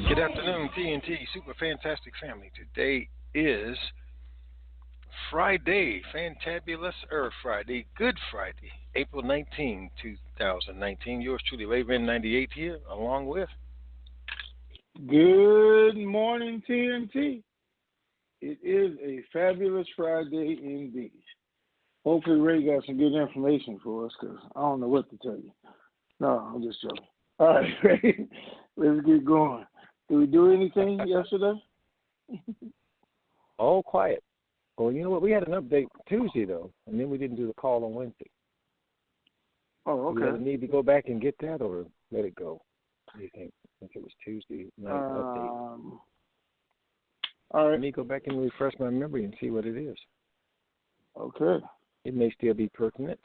Good afternoon, TNT Super Fantastic Family. Today is Friday, Fantabulous Earth Friday, Good Friday, April 19, 2019. Yours truly, Raymond 98 here, along with. Good morning, TNT. It is a fabulous Friday indeed. Hopefully, Ray got some good information for us because I don't know what to tell you. No, I'm just joking. All right, Ray, let's get going. Did we do anything yesterday? All quiet. Well, you know what? We had an update Tuesday, though, and then we didn't do the call on Wednesday. Oh, okay. Do we need to go back and get that or let it go? What do you think? I think it was Tuesday night update. All right. Let me go back and refresh my memory and see what it is. Okay. It may still be pertinent.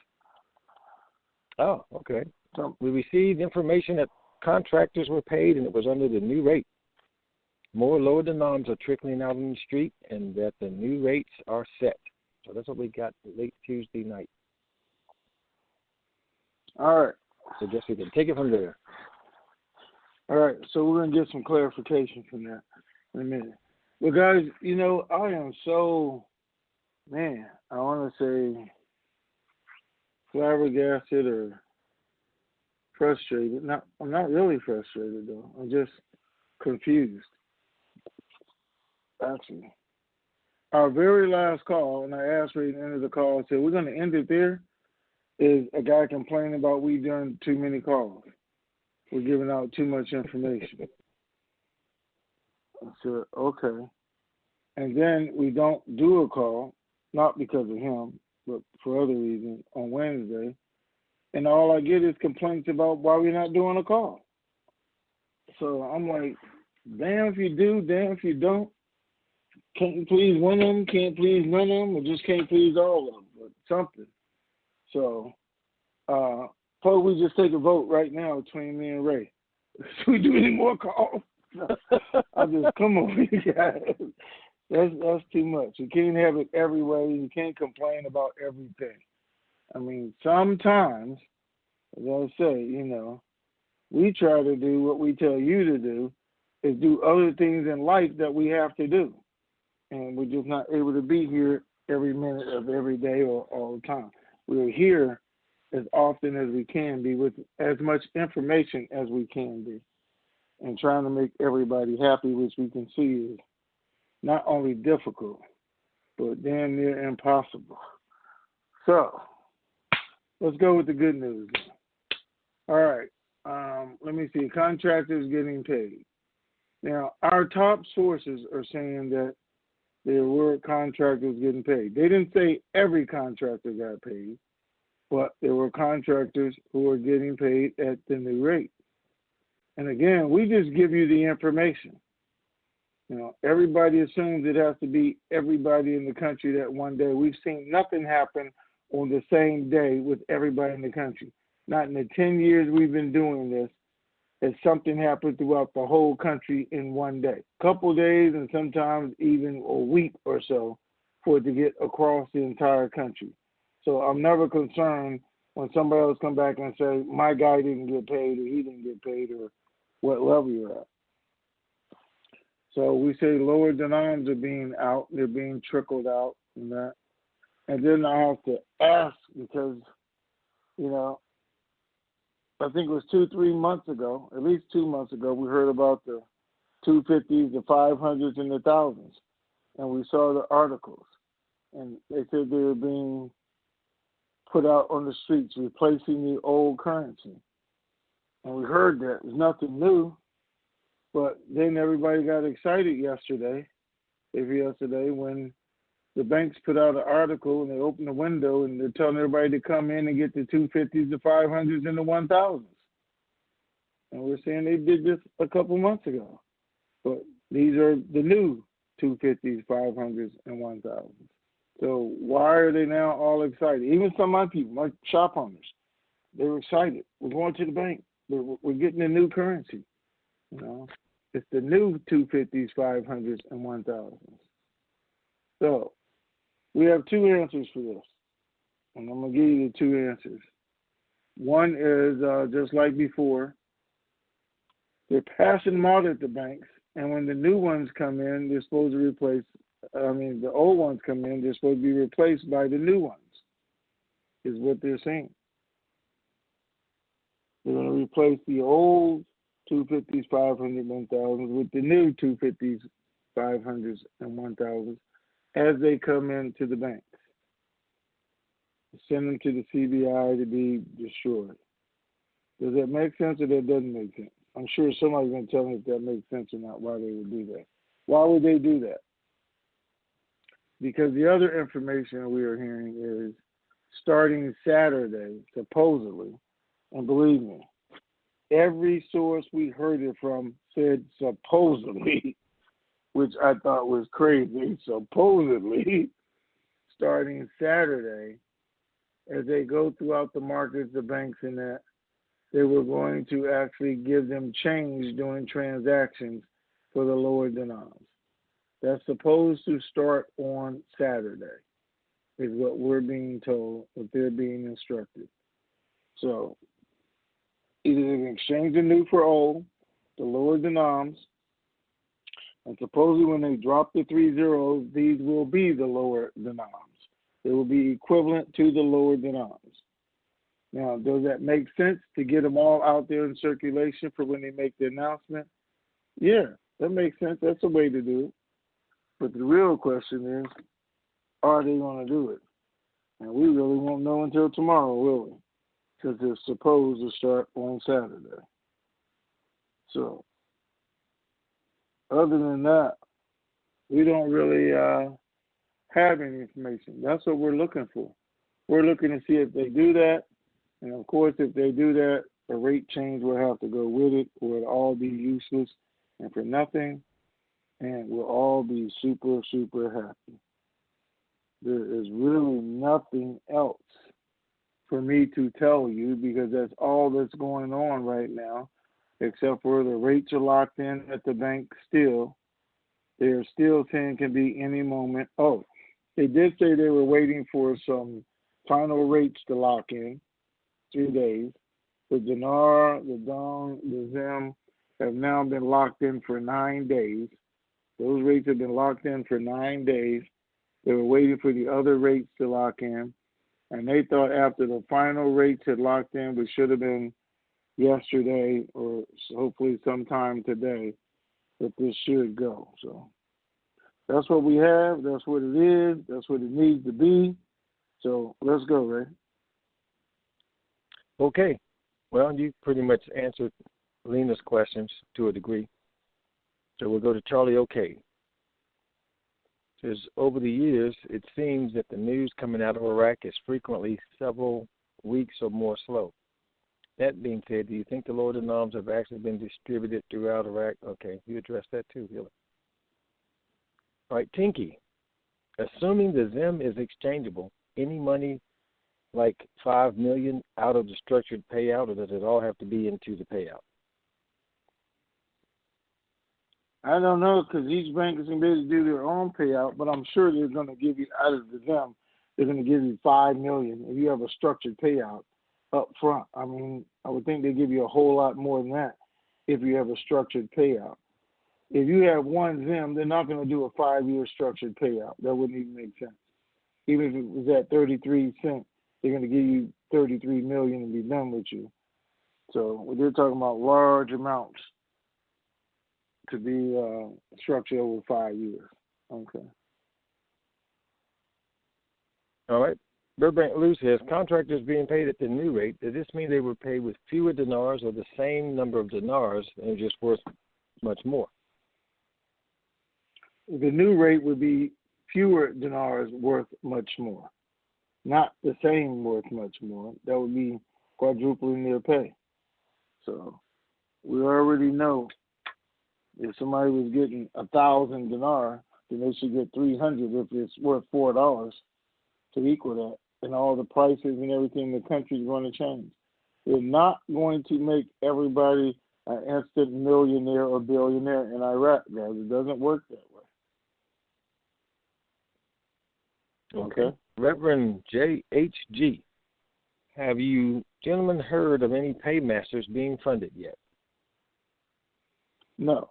Oh, okay. We received information that contractors were paid and it was under the new rate. More lower denoms are trickling out on the street and that the new rates are set. So that's what we got late Tuesday night. All right. So just we can take it from there. All right. So we're going to get some clarification from that in a minute. Well, guys, you know, I am so, I want to say flabbergasted or frustrated. I'm not really frustrated, though. I'm just confused. Actually, our very last call, and I asked Ray at the end of the call, I said, we're going to end it there, is a guy complaining about we done too many calls. We're giving out too much information. I said, okay. And then we don't do a call, not because of him, but for other reasons, on Wednesday. And all I get is complaints about why we're not doing a call. So I'm like, damn if you do, damn if you don't. Can't you please one of them, can't please none of them, or just can't please all of them, but something. So, probably we just take a vote right now between me and Ray. Should we do any more calls? I just, come on, you guys. That's too much. You can't have it every way. You can't complain about everything. I mean, sometimes, as I say, you know, we try to do what we tell you to do, is do other things in life that we have to do. And we're just not able to be here every minute of every day or all the time. We're here as often as we can be with as much information as we can be. And trying to make everybody happy, which we can see is not only difficult, but damn near impossible. So, let's go with the good news. All right. Let me see. Contractors getting paid. Now, our top sources are saying that there were contractors getting paid. They didn't say every contractor got paid, but there were contractors who are getting paid at the new rate. And again, we just give you the information. You know, everybody assumes it has to be everybody in the country that one day. We've seen nothing happen on the same day with everybody in the country. Not in the 10 years we've been doing this has something happened throughout the whole country in one day. Couple days and sometimes even a week or so for it to get across the entire country. So I'm never concerned when somebody else come back and say, my guy didn't get paid or he didn't get paid or what level you're at. So we say lower denoms are being out, they're being trickled out and that. And then I have to ask because, you know, I think it was 2-3 months ago, at least 2 months ago, we heard about the 250s, the 500s, and the thousands. And we saw the articles. And they said they were being put out on the streets, replacing the old currency. And we heard that. It was nothing new. But then everybody got excited yesterday, when the banks put out an article and they opened the window and they're telling everybody to come in and get the 250s, the 500s, and the 1000s. And we're saying they did this a couple months ago. But these are the new 250s, 500s, and 1000s. So why are they now all excited? Even some of my people, my shop owners, they were excited. We're going to the bank. We're getting a new currency. You know, it's the new 250s, 500s, and 1000s. So we have two answers for this, and I'm going to give you the two answers. One is just like before, They're passing them out at the banks, and when the new ones come in, they're supposed to replace. I mean, the old ones come in, they're supposed to be replaced by the new ones. Is what they're saying. They're going to replace the old 250s, 500, 1000s with the new 250s, 500s, and 1000s as they come into the banks. Send them to the CBI to be destroyed. Does that make sense or that doesn't make sense? I'm sure somebody's going to tell me if that makes sense or not, why they would do that. Why would they do that? Because the other information we are hearing is starting Saturday, supposedly, and believe me, every source we heard it from said supposedly, which I thought was crazy, supposedly, starting Saturday, as they go throughout the markets, the banks and that, they were going to actually give them change during transactions for the lower dinars. That's supposed to start on Saturday, is what we're being told, what they're being instructed. So, either they can exchange the new for old, the lower dinars, and supposedly when they drop the 3 zeros, these will be the lower dinars. They will be equivalent to the lower dinars. Now, does that make sense to get them all out there in circulation for when they make the announcement? Yeah, that makes sense. That's a way to do it. But the real question is, are they going to do it? And we really won't know until tomorrow, will we? Because they're supposed to start on Saturday. So, other than that, we don't really have any information. That's what we're looking for. We're looking to see if they do that. And, of course, if they do that, a rate change will have to go with it, or it'll all be useless and for nothing, and we'll all be super, super happy. There is really nothing else for me to tell you because that's all that's going on right now, except for the rates are locked in at the bank still. They're still saying can be any moment. Oh, they did say they were waiting for some final rates to lock in, 3 days. The Dinar, the Dong, the Zim have now been locked in for 9 days. Those rates have been locked in for 9 days. They were waiting for the other rates to lock in. And they thought after the final rates had locked in, which should have been yesterday or hopefully sometime today, that this should go. So that's what we have. That's what it is. That's what it needs to be. So let's go, Ray. Okay. Well, you pretty much answered Lena's questions to a degree. So we'll go to Charlie OK. Says, over the years, it seems that the news coming out of Iraq is frequently several weeks or more slow. That being said, do you think the lower dinars have actually been distributed throughout Iraq? Okay, you addressed that too, Hillary. All right, Tinky. Assuming the Zim is exchangeable, any money like $5 million out of the structured payout, or does it all have to be into the payout? I don't know because each bank is going to be able to do their own payout, but I'm sure they're going to give you out of the Zim, they're going to give you $5 million if you have a structured payout up front. I mean, I would think they give you a whole lot more than that if you have a structured payout. If you have one Zim, they're not going to do a 5-year structured payout. That wouldn't even make sense. Even if it was at 33 cents, they're going to give you 33 million and be done with you. So they're talking about large amounts to be structured over 5 years. Okay. All right. Burbank Lou says, contractors being paid at the new rate, does this mean they were paid with fewer dinars or the same number of dinars and just worth much more? The new rate would be fewer dinars worth much more, not the same worth much more. That would be quadrupling their pay. So we already know if somebody was getting 1,000 dinar, then they should get 300 if it's worth $4 to equal that. And all the prices and everything in the country is going to change. They're not going to make everybody an instant millionaire or billionaire in Iraq, guys. It doesn't work that way. Okay. Reverend J.H.G., have you gentlemen heard of any paymasters being funded yet? No.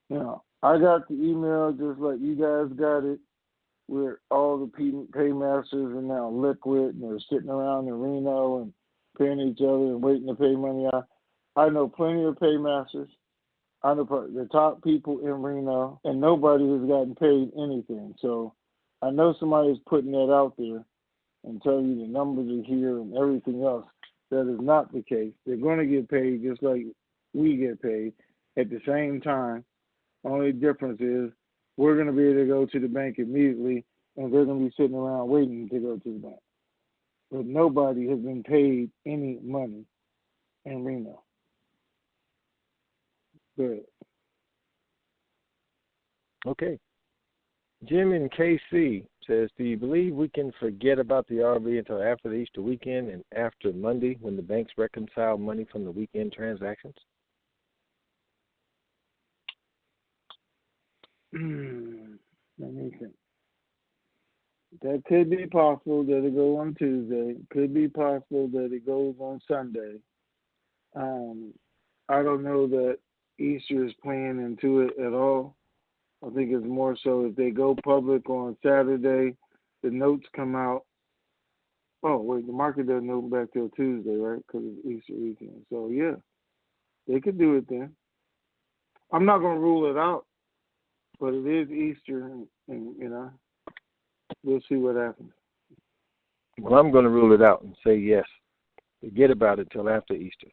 No. I got the email just like you guys got it, where all the paymasters are now liquid and they're sitting around in Reno and paying each other and waiting to pay money out. I know plenty of paymasters. I know the top people in Reno, and nobody has gotten paid anything. So I know somebody is putting that out there and telling you the numbers are here and everything else. That is not the case. They're going to get paid just like we get paid at the same time. Only difference is we're going to be able to go to the bank immediately, and they're going to be sitting around waiting to go to the bank. But nobody has been paid any money in Reno. Good. Okay. Jim in KC says, do you believe we can forget about the RV until after the Easter weekend and after Monday when the banks reconcile money from the weekend transactions? Let me think. That could be possible that it goes on Tuesday. Could be possible that it goes on Sunday. I don't know that Easter is playing into it at all. I think it's more so if they go public on Saturday, the notes come out. Oh, wait, the market doesn't open back till Tuesday, right? Because it's Easter weekend. So, yeah, they could do it then. I'm not going to rule it out, but it is Easter, and we'll see what happens. Well, I'm going to rule it out and say yes. Forget about it till after Easter.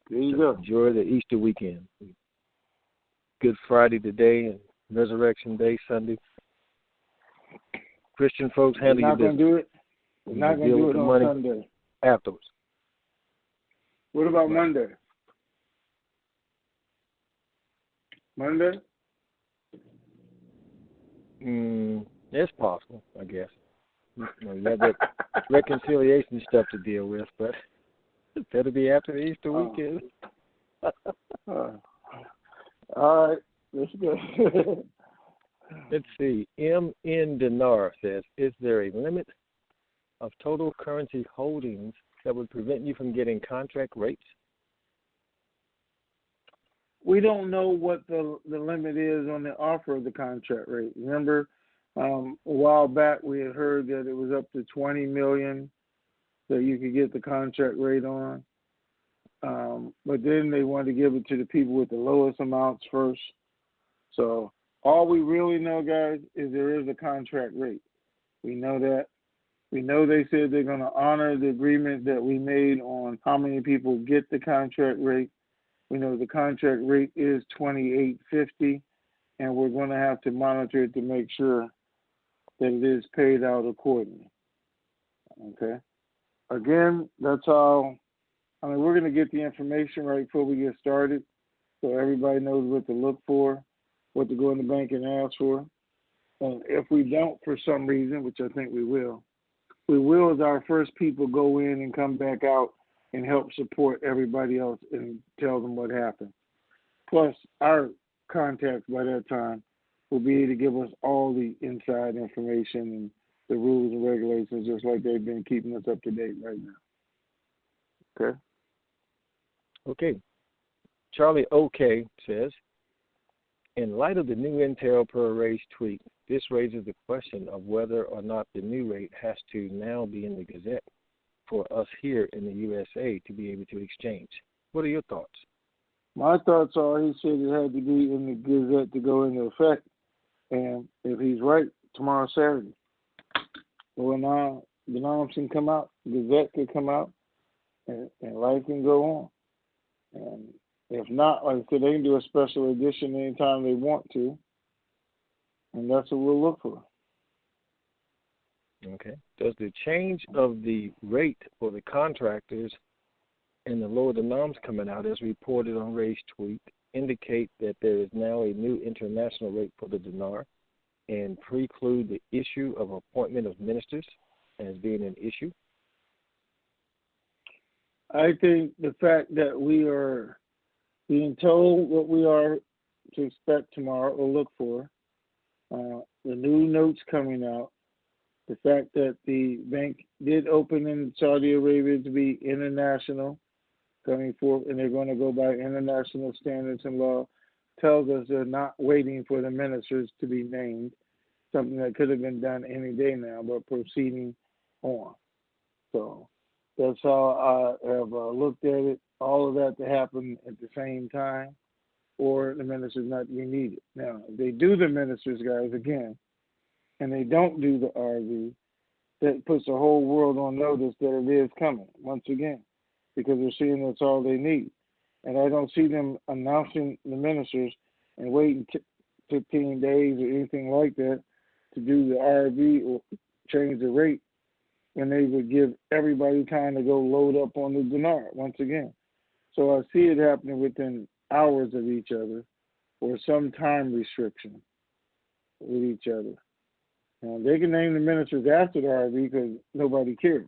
There you go. Enjoy the Easter weekend. Good Friday today and Resurrection Day Sunday. Christian folks handle your business. We're not going to do it on Sunday. Afterwards. What about Monday? Monday? It's possible, I guess. You have that reconciliation stuff to deal with, but it better be after the Easter weekend. All right, let's go. Let's see. M.N. Dinar says, is there a limit of total currency holdings that would prevent you from getting contract rates? We don't know what the limit is on the offer of the contract rate. Remember, a while back we had heard that it was up to $20 million that you could get the contract rate on. But then they wanted to give it to the people with the lowest amounts first. So all we really know, guys, is there is a contract rate. We know that. We know they said they're going to honor the agreement that we made on how many people get the contract rate. We know the contract rate is $28.50, and we're going to have to monitor it to make sure that it is paid out accordingly. Okay? Again, that's all. We're going to get the information right before we get started so everybody knows what to look for, what to go in the bank and ask for. And if we don't for some reason, which I think we will, as our first people go in and come back out and help support everybody else and tell them what happened. Plus, our contacts by that time will be able to give us all the inside information and the rules and regulations, just like they've been keeping us up to date right now. Okay? Okay. Charlie OK says, in light of the new Intel per raise tweak, this raises the question of whether or not the new rate has to now be in the Gazette for us here in the USA to be able to exchange. What are your thoughts? My thoughts are he said it had to be in the Gazette to go into effect. And if he's right, tomorrow's Saturday. Well, now the norms can come out, the Gazette can come out, and life can go on. And if not, like I said, they can do a special edition anytime they want to. And that's what we'll look for. Okay. Does the change of the rate for the contractors and the lower the norms coming out, as reported on Ray's tweet, indicate that there is now a new international rate for the dinar and preclude the issue of appointment of ministers as being an issue? I think the fact that we are being told what we are to expect tomorrow or look for, the new notes coming out, the fact that the bank did open in Saudi Arabia to be international, coming forth, and they're going to go by international standards and law. Tells us they're not waiting for the ministers to be named, something that could have been done any day now, but proceeding on. So that's how I have looked at it. All of that to happen at the same time, or the ministers not be needed. Now, if they do the ministers, guys, again, and they don't do the RV, that puts the whole world on notice that it is coming once again, because they're seeing that's all they need. And I don't see them announcing the ministers and waiting 15 days or anything like that to do the RV or change the rate when they would give everybody time to go load up on the Dinar once again. So I see it happening within hours of each other or some time restriction with each other. And they can name the ministers after the RV because nobody cares.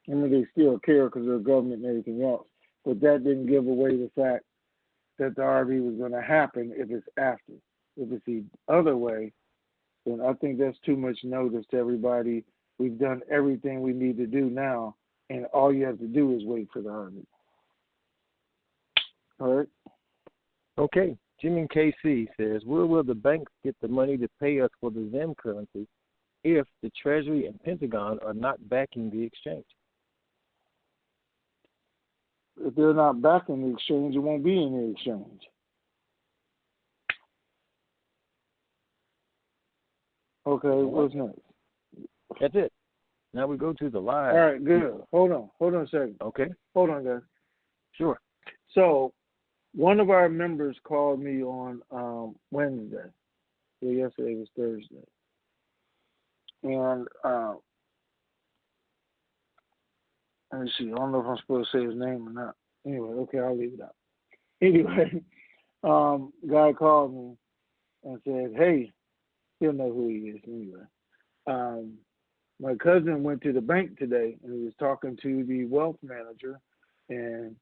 I mean, they still care because of the government and everything else. But that didn't give away the fact that the RV was going to happen if it's after. If it's the other way, then I think that's too much notice to everybody. We've done everything we need to do now, and all you have to do is wait for the RV. All right? Okay. Jimmy KC says, where will the banks get the money to pay us for the ZIM currency if the Treasury and Pentagon are not backing the exchange? If they're not backing the exchange, it won't be any exchange. Okay, what's next? That's it. Now we go to the live. All right, good. Hold on a second. Okay. Hold on, guys. Sure. So, one of our members called me on Wednesday. So yesterday was Thursday. And let me see. I don't know if I'm supposed to say his name or not. Anyway, okay, I'll leave it out. Anyway, guy called me and said, hey, he'll know who he is anyway. My cousin went to the bank today and he was talking to the wealth manager, and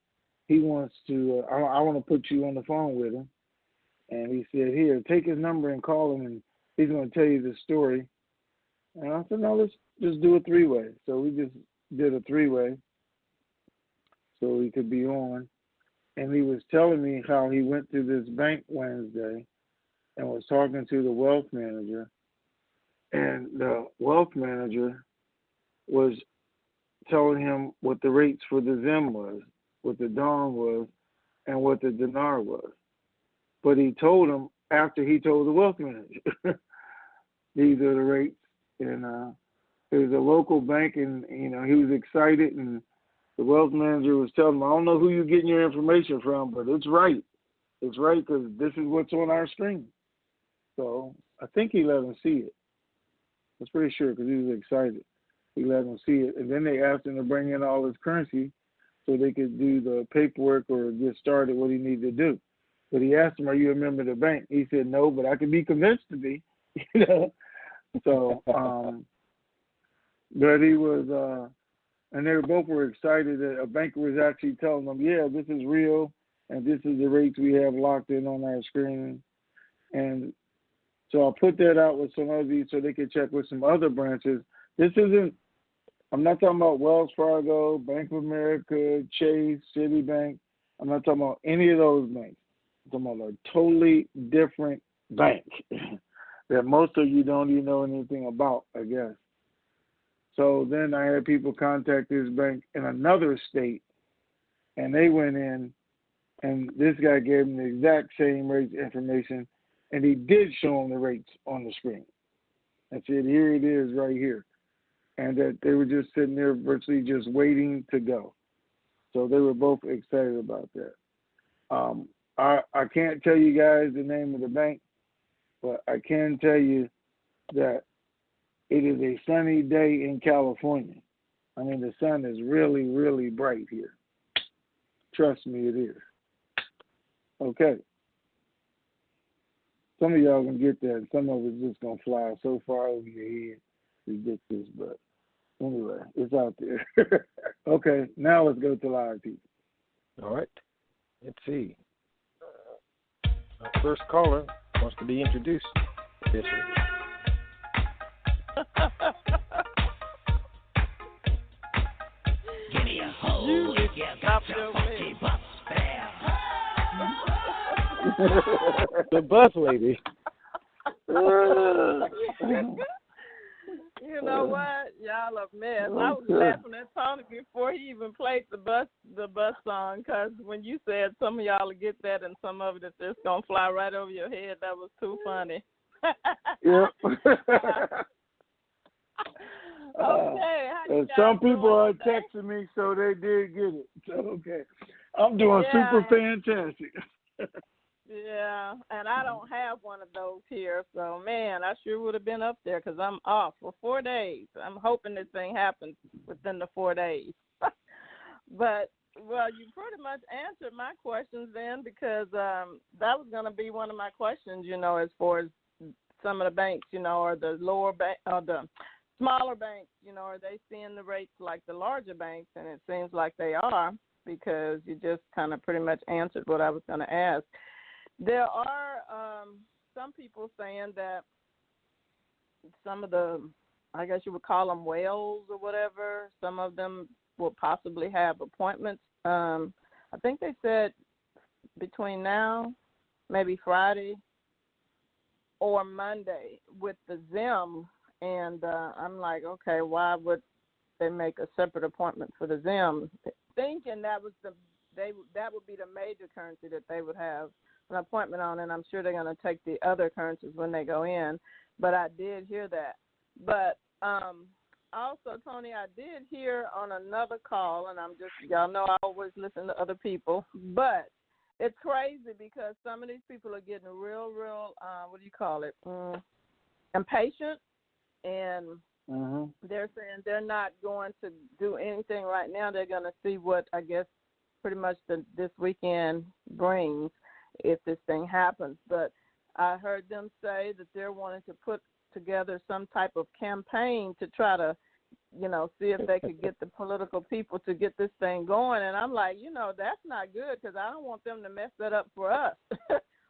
he wants to, I want to put you on the phone with him. And he said, here, take his number and call him, and he's going to tell you the story. And I said, no, let's just do a three-way. So we just did a three-way so he could be on. And he was telling me how he went to this bank Wednesday and was talking to the wealth manager. And the wealth manager was telling him what the rates for the ZIM was, what the DOM was, and what the Dinar was. But he told him after he told the wealth manager. These are the rates. And it was a local bank, and, you know, he was excited, and the wealth manager was telling him, I don't know who you're getting your information from, but it's right. It's right because this is what's on our screen. So I think he let him see it. I was pretty sure because he was excited. He let him see it. And then they asked him to bring in all his currency so they could do the paperwork or get started what he needed to do. But he asked him, are you a member of the bank? He said, no, but I could be convinced to be. You know? So, but he was, and they both were excited that a banker was actually telling them, yeah, this is real, and this is the rates we have locked in on our screen. And so I put that out with some of these so they could check with some other branches. This isn't, I'm not talking about Wells Fargo, Bank of America, Chase, Citibank. I'm not talking about any of those banks. I'm talking about a totally different bank that most of you don't even know anything about, I guess. So then I had people contact this bank in another state, and they went in, and this guy gave them the exact same rates information, and he did show them the rates on the screen. I said, here it is right here. And that they were just sitting there virtually just waiting to go. So they were both excited about that. I can't tell you guys the name of the bank, but I can tell you that it is a sunny day in California. I mean, the sun is really, really bright here. Trust me, it is. Okay. Some of y'all can get that. Some of it's just going to fly so far over your head. Ridiculous, but anyway, it's out there. Okay, now let's go to live people. All right. Let's see. Our first caller wants to be introduced. Yes, Give me a hole, you got the funky The bus lady. You know what? Y'all a mess. I was laughing at Tony before he even played the bus song, because when you said some of y'all will get that and some of it is just going to fly right over your head, that was too funny. Yep. Okay. Some people are texting me, so they did get it. So, okay. I'm doing super fantastic. Yeah, and I don't have one of those here, so, man, I sure would have been up there because I'm off for 4 days. I'm hoping this thing happens within the 4 days. But, well, you pretty much answered my questions then, because that was going to be one of my questions, you know, as far as some of the banks, you know, or the lower bank, or the smaller banks, you know, are they seeing the rates like the larger banks? And it seems like they are, because you just kind of pretty much answered what I was going to ask. There are some people saying that some of the, I guess you would call them whales or whatever, some of them will possibly have appointments. I think they said between now, maybe Friday or Monday with the Zim. And I'm like, okay, why would they make a separate appointment for the Zim? Thinking that was that would be the major currency that they would have an appointment on, and I'm sure they're going to take the other currencies when they go in. But I did hear that. But also, Tony, I did hear on another call, and y'all know I always listen to other people, but it's crazy because some of these people are getting real, what do you call it, impatient, and they're saying they're not going to do anything right now. They're going to see what, I guess, pretty much this weekend brings, if this thing happens. But I heard them say that they're wanting to put together some type of campaign to try to, you know, see if they could get the political people to get this thing going. And I'm like, you know, that's not good, because I don't want them to mess that up for us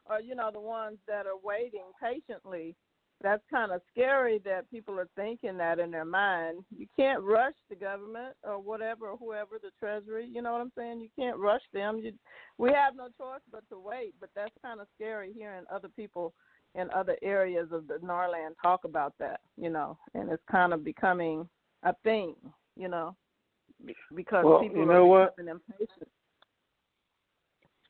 or, you know, the ones that are waiting patiently. That's kind of scary that people are thinking that in their mind. You can't rush the government or whatever, or whoever, the Treasury, you know what I'm saying? You can't rush them. We have no choice but to wait, but that's kind of scary hearing other people in other areas of the Narland talk about that, you know, and it's kind of becoming a thing, you know, because people are becoming impatient.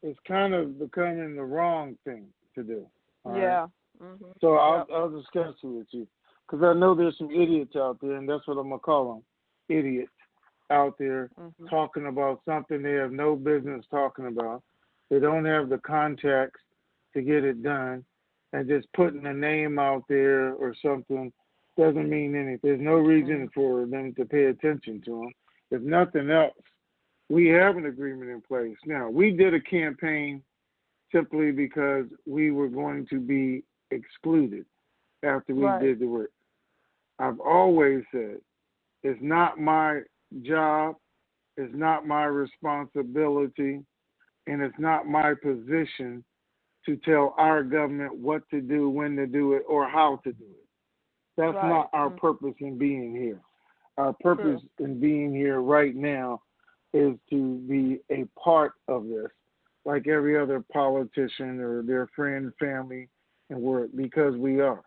It's kind of becoming the wrong thing to do. Yeah. Right? Mm-hmm. So I'll discuss it with you, because I know there's some idiots out there, and that's what I'm going to call them, idiots out there talking about something they have no business talking about. They don't have the contacts to get it done, and just putting a name out there or something doesn't mean anything. There's no reason for them to pay attention to them. If nothing else, we have an agreement in place. Now, we did a campaign simply because we were going to be excluded after we did the work. I've always said it's not my job, it's not my responsibility, and it's not my position to tell our government what to do, when to do it, or how to do it. That's not our purpose in being here. Our purpose in being here right now is to be a part of this, like every other politician or their friend, family, and work, because we are.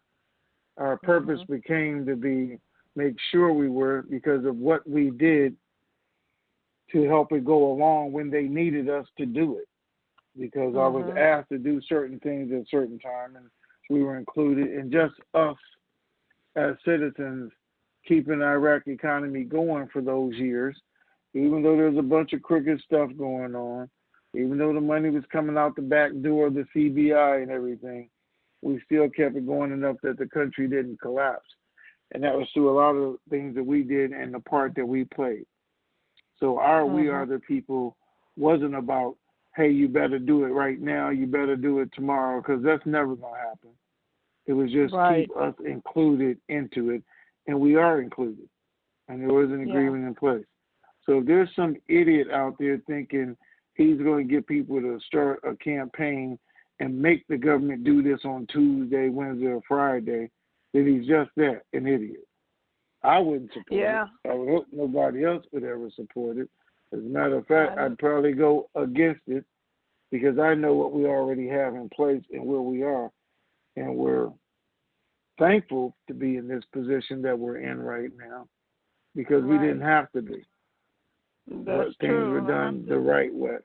Our purpose became to make sure we were, because of what we did to help it go along when they needed us to do it. Because I was asked to do certain things at a certain time, and we were included, and just us as citizens keeping the Iraq economy going for those years, even though there's a bunch of crooked stuff going on, even though the money was coming out the back door of the CBI and everything, we still kept it going enough that the country didn't collapse. And that was through a lot of things that we did and the part that we played. So we are the people wasn't about, hey, you better do it right now, you better do it tomorrow, because that's never going to happen. It was just keep us included into it, and we are included. And there was an agreement in place. So if there's some idiot out there thinking he's going to get people to start a campaign and make the government do this on Tuesday, Wednesday, or Friday, then he's just that, an idiot. I wouldn't support it. I would hope nobody else would ever support it. As a matter of fact, I'd probably go against it, because I know what we already have in place and where we are, and we're thankful to be in this position that we're in right now because we didn't have to be. But things were done the right way.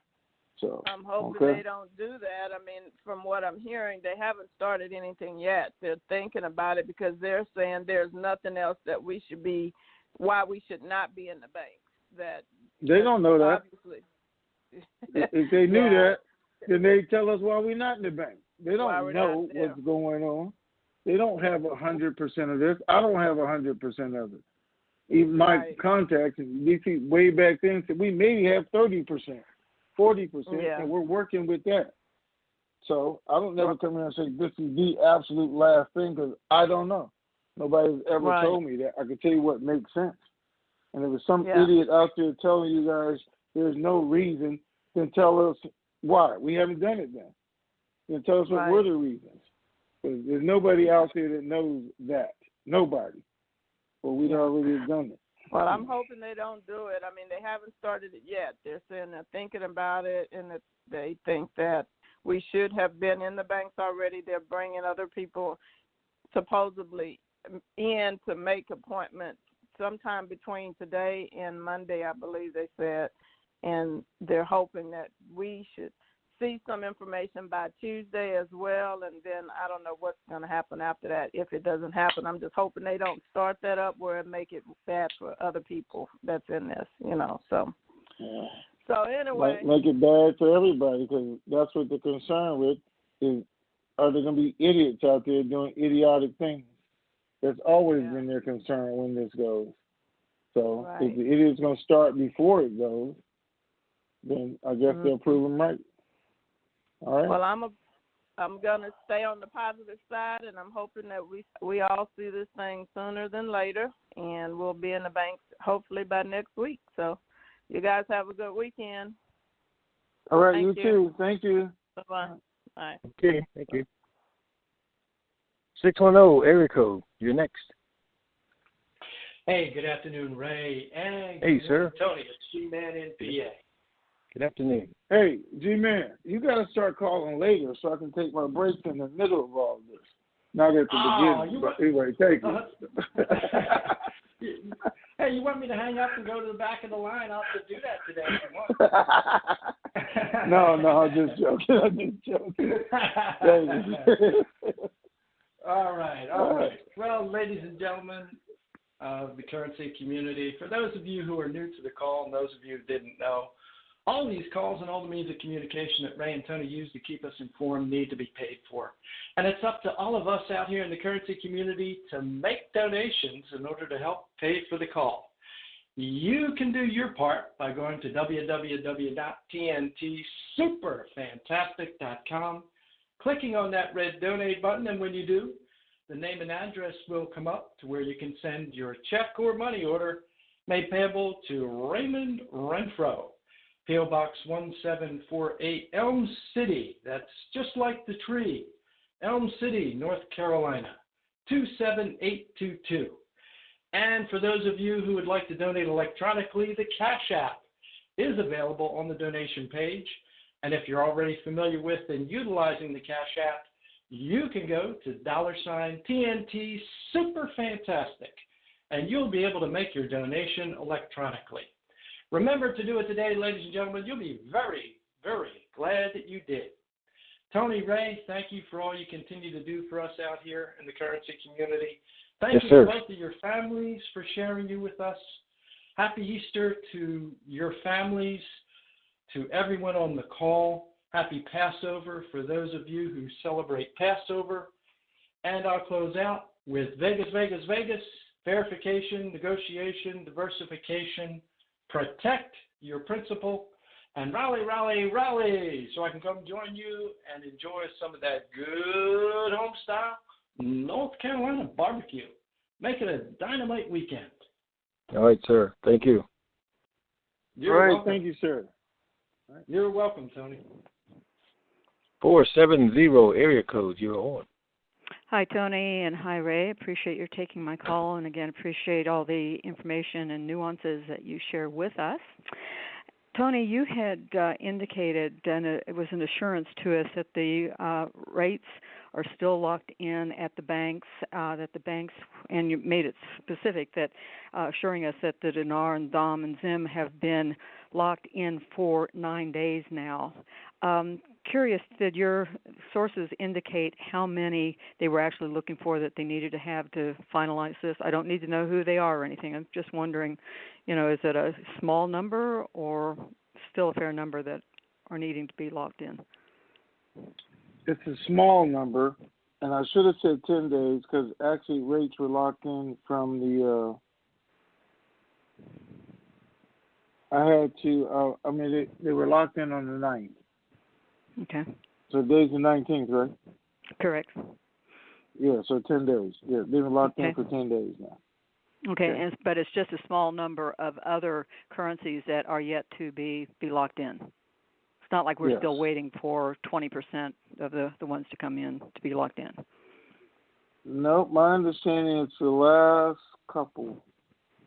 So I'm hoping they don't do that. I mean, from what I'm hearing, they haven't started anything yet. They're thinking about it because they're saying there's nothing else that we should be, why we should not be in the banks. That they don't know that. Obviously. If they knew that, then they tell us why we're not in the bank. They don't know what's going on. They don't have 100% of this. I don't have 100% of it. Even my contacts in DC way back then said we maybe have 30%, 40%, and we're working with that. So I don't never come here and say this is the absolute last thing because I don't know. Nobody's ever told me that. I can tell you what makes sense. And if there's some idiot out there telling you guys there's no reason, then tell us why. We haven't done it then. Then tell us what were the reasons. Because there's nobody out there that knows that. Nobody. Well, we'd already done it. Well, I'm hoping they don't do it. I mean, they haven't started it yet. They're saying they're thinking about it, and that they think that we should have been in the banks already. They're bringing other people supposedly in to make appointments sometime between today and Monday, I believe they said. And they're hoping that we should see some information by Tuesday as well, and then I don't know what's going to happen after that. If it doesn't happen, I'm just hoping they don't start that up where it make it bad for other people that's in this, So, so anyway, make it bad for everybody because that's what they're concerned with. Is are there going to be idiots out there doing idiotic things? That's always been their concern when this goes. So if the idiot's going to start before it goes, then I guess they'll prove them right. All right. Well, I'm gonna stay on the positive side, and I'm hoping that we all see this thing sooner than later, and we'll be in the banks hopefully by next week. So, you guys have a good weekend. All right, you too. Thank you. Bye. Bye. Okay, thank you. 610 area code. You're next. Hey, good afternoon, Ray. And hey, sir. Tony, it's G-Man in PA. Good afternoon. Hey, G-Man, you got to start calling later so I can take my breaks in the middle of all this. Not at the beginning. But anyway, thank you. Hey, you want me to hang up and go to the back of the line? I'll have to do that today if you want. No, I'm just joking. All right. Well, ladies and gentlemen of the currency community, for those of you who are new to the call and those of you who didn't know, all of these calls and all the means of communication that Ray and Tony use to keep us informed need to be paid for. And it's up to all of us out here in the currency community to make donations in order to help pay for the call. You can do your part by going to www.TNTSUPERFANTASTIC.com, clicking on that red donate button, and when you do, the name and address will come up to where you can send your check or money order made payable to Raymond Renfrow, P.O. Box 1748, Elm City. That's just like the tree. Elm City, North Carolina, 27822. And for those of you who would like to donate electronically, the Cash App is available on the donation page. And if you're already familiar with and utilizing the Cash App, you can go to $TNT SuperFantastic, and you'll be able to make your donation electronically. Remember to do it today, ladies and gentlemen. You'll be very, very glad that you did. Tony, Ray, thank you for all you continue to do for us out here in the currency community. Thank you to both of your families for sharing you with us. Happy Easter to your families, to everyone on the call. Happy Passover for those of you who celebrate Passover. And I'll close out with Vegas, Vegas, Vegas, verification, negotiation, diversification, protect your principal, and rally, rally, rally, so I can come join you and enjoy some of that good home-style North Carolina barbecue. Make it a dynamite weekend. All right, sir. Thank you. You're welcome. Thank you, sir. Right. You're welcome, Tony. 470 area code. You're on. Hi, Tony, and hi, Ray. Appreciate your taking my call, and again, appreciate all the information and nuances that you share with us. Tony, you had indicated, and it was an assurance to us, that the rates are still locked in at the banks, and you made it specific that assuring us that the Dinar and Dom and Zim have been locked in for 9 days now. Curious, did your sources indicate how many they were actually looking for that they needed to have to finalize this? I don't need to know who they are or anything. I'm just wondering, is it a small number or still a fair number that are needing to be locked in? It's a small number, and I should have said 10 days because actually rates were locked in from the they were locked in on the 9th. Okay. So today's the 19th, right? Correct. Yeah, so 10 days. Yeah, they've been locked in for 10 days now. Okay, but it's just a small number of other currencies that are yet to be locked in. It's not like we're still waiting for 20% of the ones to come in to be locked in. No, my understanding it's the last couple.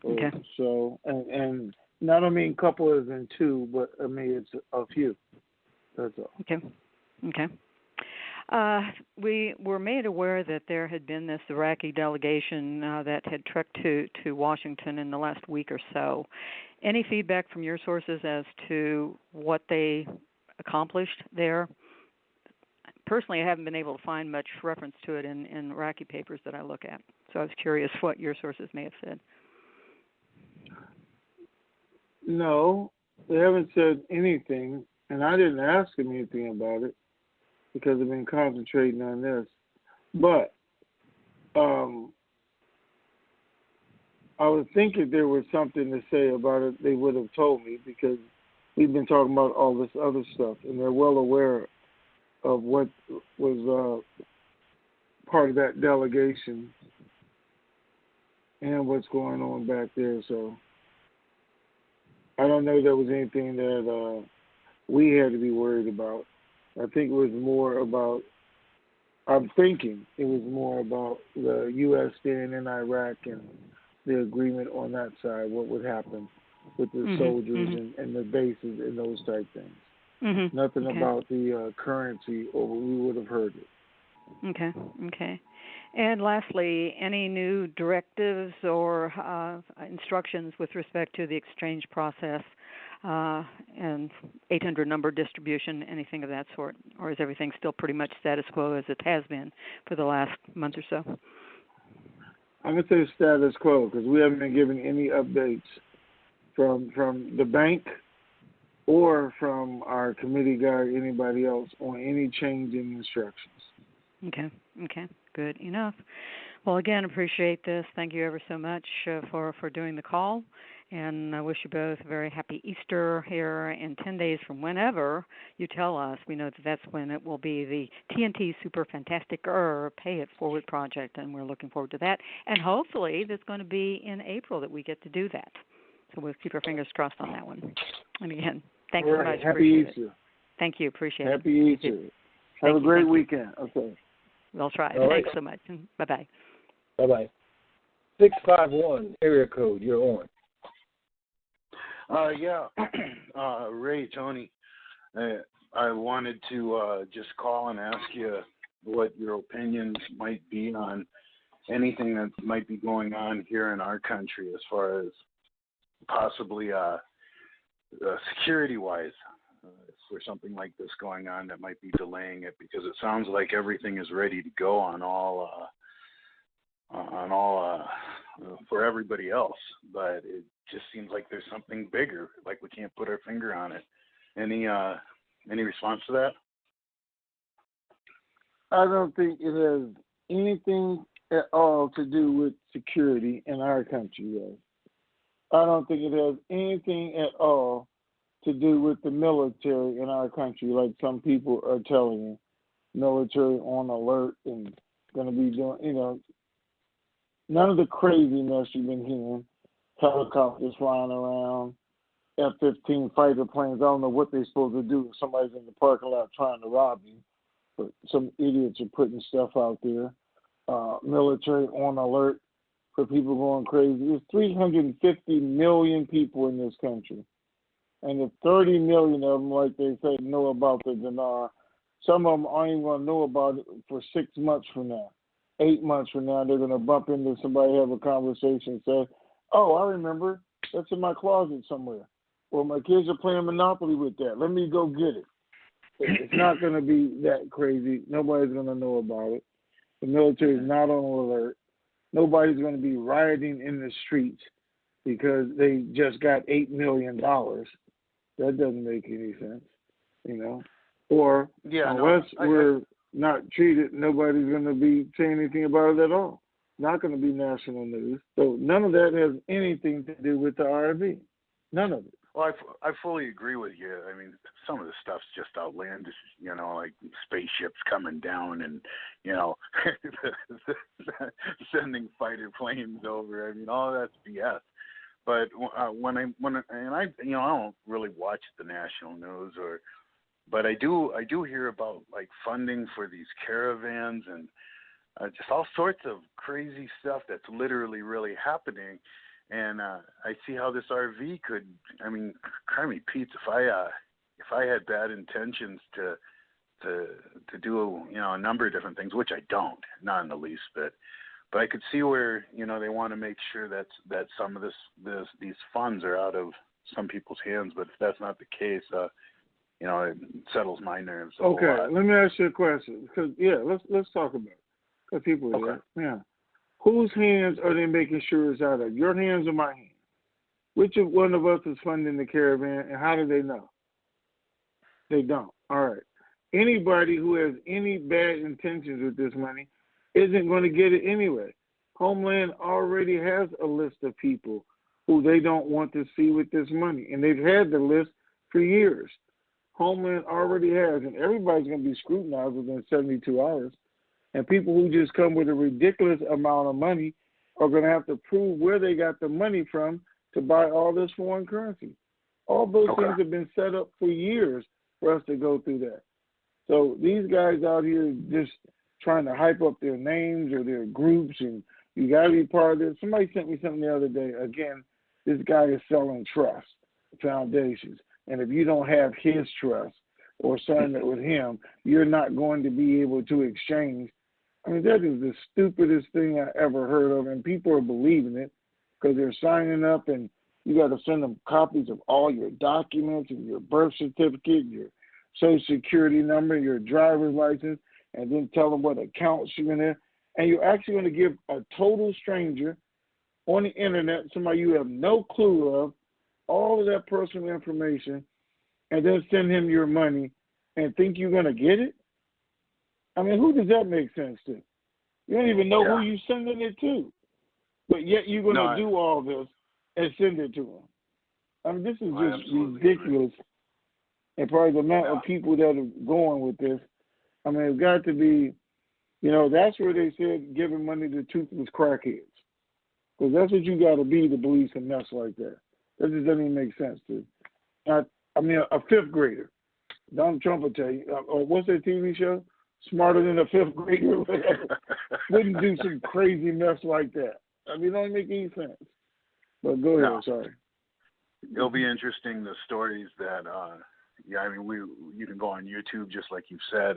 Okay. So, and I don't mean couple as in two, but I mean it's a few. That's all. Okay. We were made aware that there had been this Iraqi delegation that had trekked to Washington in the last week or so. Any feedback from your sources as to what they accomplished there? Personally, I haven't been able to find much reference to it in Iraqi papers that I look at. So I was curious what your sources may have said. No, they haven't said anything, and I didn't ask them anything about it because I've been concentrating on this. But I would think if there was something to say about it, they would have told me because we've been talking about all this other stuff, and they're well aware of what was part of that delegation and what's going on back there. So I don't know there was anything that we had to be worried about. I think it was more about, I'm thinking it was more about the U.S. staying in Iraq and the agreement on that side, what would happen with the soldiers and the bases and those type things. Nothing about the currency, or we would have heard it. Okay. And lastly, any new directives or instructions with respect to the exchange process and 800 number distribution, anything of that sort? Or is everything still pretty much status quo as it has been for the last month or so? I'm going to say status quo because we haven't been given any updates from the bank or from our committee guy or anybody else on any change in instructions. Okay, good enough. Well, again, appreciate this. Thank you ever so much for doing the call, and I wish you both a very happy Easter here in 10 days from whenever you tell us. We know that that's when it will be the TNT Superfantastic Pay It Forward project, and we're looking forward to that. And hopefully that's going to be in April that we get to do that. So we'll keep our fingers crossed on that one. And again, thanks so much. Happy Easter. Thank you. Appreciate it. Happy Easter. Have a great weekend. Okay. We'll try. All Thanks right. so much. Bye-bye. Bye-bye. 651, area code, you're on. Ray, Tony, I wanted to just call and ask you what your opinions might be on anything that might be going on here in our country as far as possibly security-wise. For something like this going on that might be delaying it, because it sounds like everything is ready to go on all for everybody else, but it just seems like there's something bigger, like we can't put our finger on it. Any response to that? I don't think it has anything at all to do with security in our country, yes. I don't think it has anything at all to do with the military in our country, like some people are telling you. Military on alert and going to be doing, none of the craziness you've been hearing. Helicopters flying around, F-15 fighter planes. I don't know what they're supposed to do if somebody's in the parking lot trying to rob you, but some idiots are putting stuff out there. Military on alert for people going crazy. There's 350 million people in this country. And the 30 million of them, like they say, know about the dinar. Some of them aren't even going to know about it for 6 months from now. 8 months from now, they're going to bump into somebody, have a conversation, and say, oh, I remember. That's in my closet somewhere. Or my kids are playing Monopoly with that. Let me go get it. It's not going to be that crazy. Nobody's going to know about it. The military is not on alert. Nobody's going to be rioting in the streets because they just got $8 million. That doesn't make any sense, you know. Or unless we're not treated, nobody's going to be saying anything about it at all. Not going to be national news. So none of that has anything to do with the RV. None of it. Well, I fully agree with you. I mean, some of the stuff's just outlandish, you know, like spaceships coming down and, you know, sending fighter planes over. I mean, all that's BS. But when I you know, I don't really watch the national news but I do hear about like funding for these caravans and just all sorts of crazy stuff that's literally really happening. And I see how this RV could. I mean, cry me Pete, if I had bad intentions to do, you know, a number of different things, which I don't, not in the least bit. But I could see where, you know, they want to make sure that some of these funds are out of some people's hands. But if that's not the case, you know, it settles my nerves. Okay, let me ask you a question. Because let's talk about it. Because people are there. Whose hands are they making sure it's out of? Your hands or my hands? Which one of us is funding the caravan, and how do they know? They don't. All right. Anybody who has any bad intentions with this money isn't going to get it anyway. Homeland already has a list of people who they don't want to see with this money, and they've had the list for years. Homeland already has, and everybody's going to be scrutinized within 72 hours. And people who just come with a ridiculous amount of money are going to have to prove where they got the money from to buy all this foreign currency. All those things have been set up for years for us to go through that. So these guys out here just trying to hype up their names or their groups, and you got to be part of this. Somebody sent me something the other day. Again, this guy is selling trust foundations. And if you don't have his trust or sign it with him, you're not going to be able to exchange. I mean, that is the stupidest thing I ever heard of, and people are believing it because they're signing up, and you got to send them copies of all your documents and your birth certificate, your social security number, your driver's license, and then tell them what accounts you're in there. And you're actually going to give a total stranger on the internet, somebody you have no clue of, all of that personal information, and then send him your money and think you're going to get it? I mean, who does that make sense to? You don't even know who you're sending it to. But yet you're going to do all this and send it to them. I mean, this is just ridiculous. And probably the amount of people that are going with this, I mean, it's got to be, you know, that's where they said giving money to toothless crackheads. Because that's what you got to be to believe some mess like that. That just doesn't even make sense to you. I mean, a fifth grader. Donald Trump will tell you, what's that TV show? Smarter than a fifth grader or whatever. Wouldn't do some crazy mess like that. I mean, it don't make any sense. But go ahead, sorry. It'll be interesting, the stories that, I mean, you can go on YouTube, just like you've said,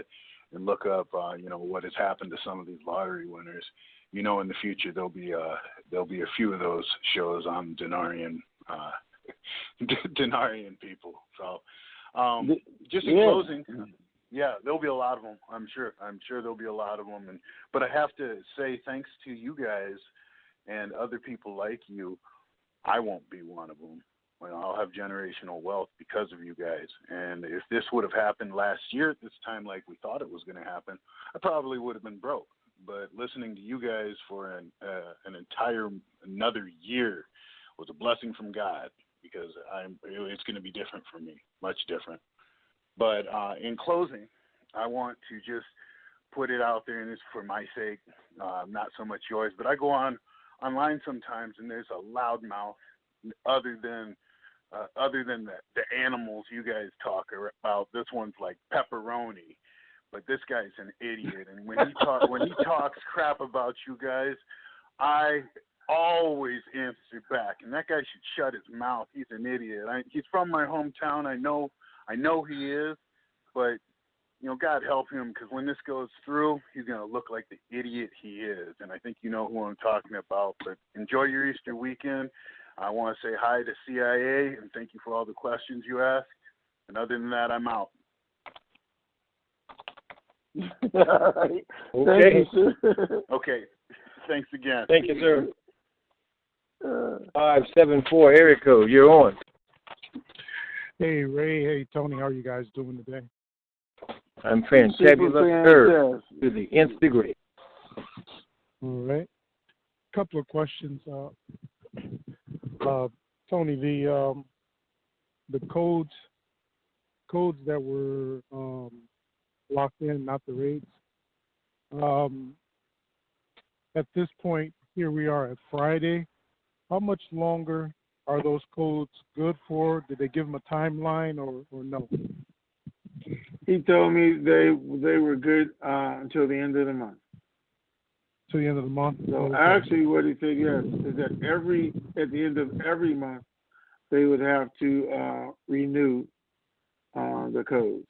and look up, you know, what has happened to some of these lottery winners. You know, in the future, there'll be a few of those shows on Dinarian people. So, just in closing, there'll be a lot of them. I'm sure there'll be a lot of them. But I have to say, thanks to you guys and other people like you, I won't be one of them. Well, I'll have generational wealth because of you guys. And if this would have happened last year at this time, like we thought it was going to happen, I probably would have been broke. But listening to you guys for another year was a blessing from God, because it's going to be different for me, much different. But in closing, I want to just put it out there, and it's for my sake, not so much yours. But I go online sometimes, and there's a loudmouth other than the animals you guys talk about. This one's like pepperoni, but this guy's an idiot. And when he talks crap about you guys, I always answer back, and that guy should shut his mouth. He's an idiot. He's from my hometown. I know he is, but God help him, because when this goes through, he's going to look like the idiot he is, and I think you know who I'm talking about. But enjoy your Easter weekend. I want to say hi to CIA, and thank you for all the questions you asked. And other than that, I'm out. All right. Okay. Thank you, sir. Okay. Thanks again. Thank you, sir. 574 area code. You're on. Hey, Ray. Hey, Tony. How are you guys doing today? I'm fantabulous, sir, to the nth degree. All right. Couple of questions. Tony, the codes that were locked in, not the rates. At this point, here we are at Friday. How much longer are those codes good for? Did they give them a timeline or no? He told me they were good until the end of the month. To the end of the month? So okay. actually what he said, yes, is that at the end of every month, they would have to renew the codes.